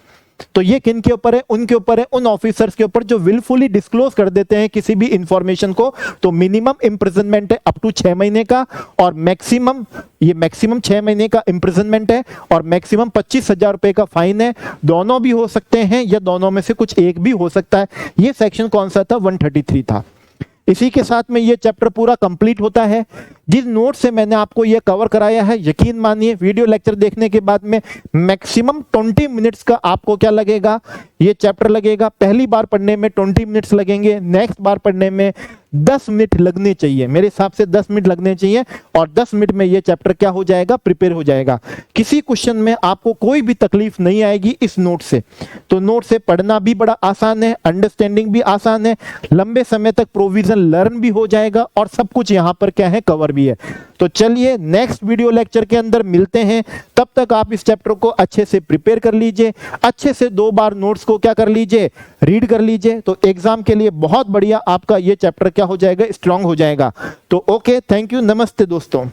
तो ये किन के ऊपर है, उनके ऊपर है, उन ऑफिसर्स के ऊपर जो विलफुली डिस्क्लोज कर देते हैं किसी भी इंफॉर्मेशन को। तो मिनिमम इंप्रिजनमेंट है अप टू 6 महीने का, और मैक्सिमम, ये मैक्सिमम 6 महीने का इंप्रिजनमेंट है और मैक्सिमम 25,000 रुपए का फाइन है। दोनों भी हो सकते हैं या दोनों में से कुछ एक भी हो सकता है। ये सेक्शन कौन सा था, 133 था। इसी के साथ में ये चैप्टर पूरा कंप्लीट होता है। जिस नोट से मैंने आपको ये कवर कराया है, यकीन मानिए वीडियो लेक्चर देखने के बाद में मैक्सिमम 20 मिनट्स का आपको क्या लगेगा, ये चैप्टर लगेगा। पहली बार पढ़ने में 20 मिनट्स लगेंगे, नेक्स्ट बार पढ़ने में 10 मिनट लगने चाहिए, मेरे हिसाब से 10 मिनट लगने चाहिए, और 10 मिनट में ये चैप्टर क्या हो जाएगा, प्रिपेयर हो जाएगा। किसी क्वेश्चन में आपको कोई भी तकलीफ नहीं आएगी इस नोट से। तो नोट से पढ़ना भी बड़ा आसान है, अंडरस्टैंडिंग भी आसान है, लंबे समय तक प्रोविजन लर्न भी हो जाएगा, और सब कुछ यहाँ पर क्या है, कवर भी है। तो चलिए नेक्स्ट वीडियो लेक्चर के अंदर मिलते हैं। तब तक आप इस चैप्टर को अच्छे से प्रिपेयर कर लीजिए, अच्छे से 2 बार नोट्स को क्या कर लीजिए, रीड कर लीजिए। तो एग्जाम के लिए बहुत बढ़िया आपका ये चैप्टर क्या हो जाएगा, स्ट्रांग हो जाएगा। तो ओके, थैंक यू, नमस्ते दोस्तों।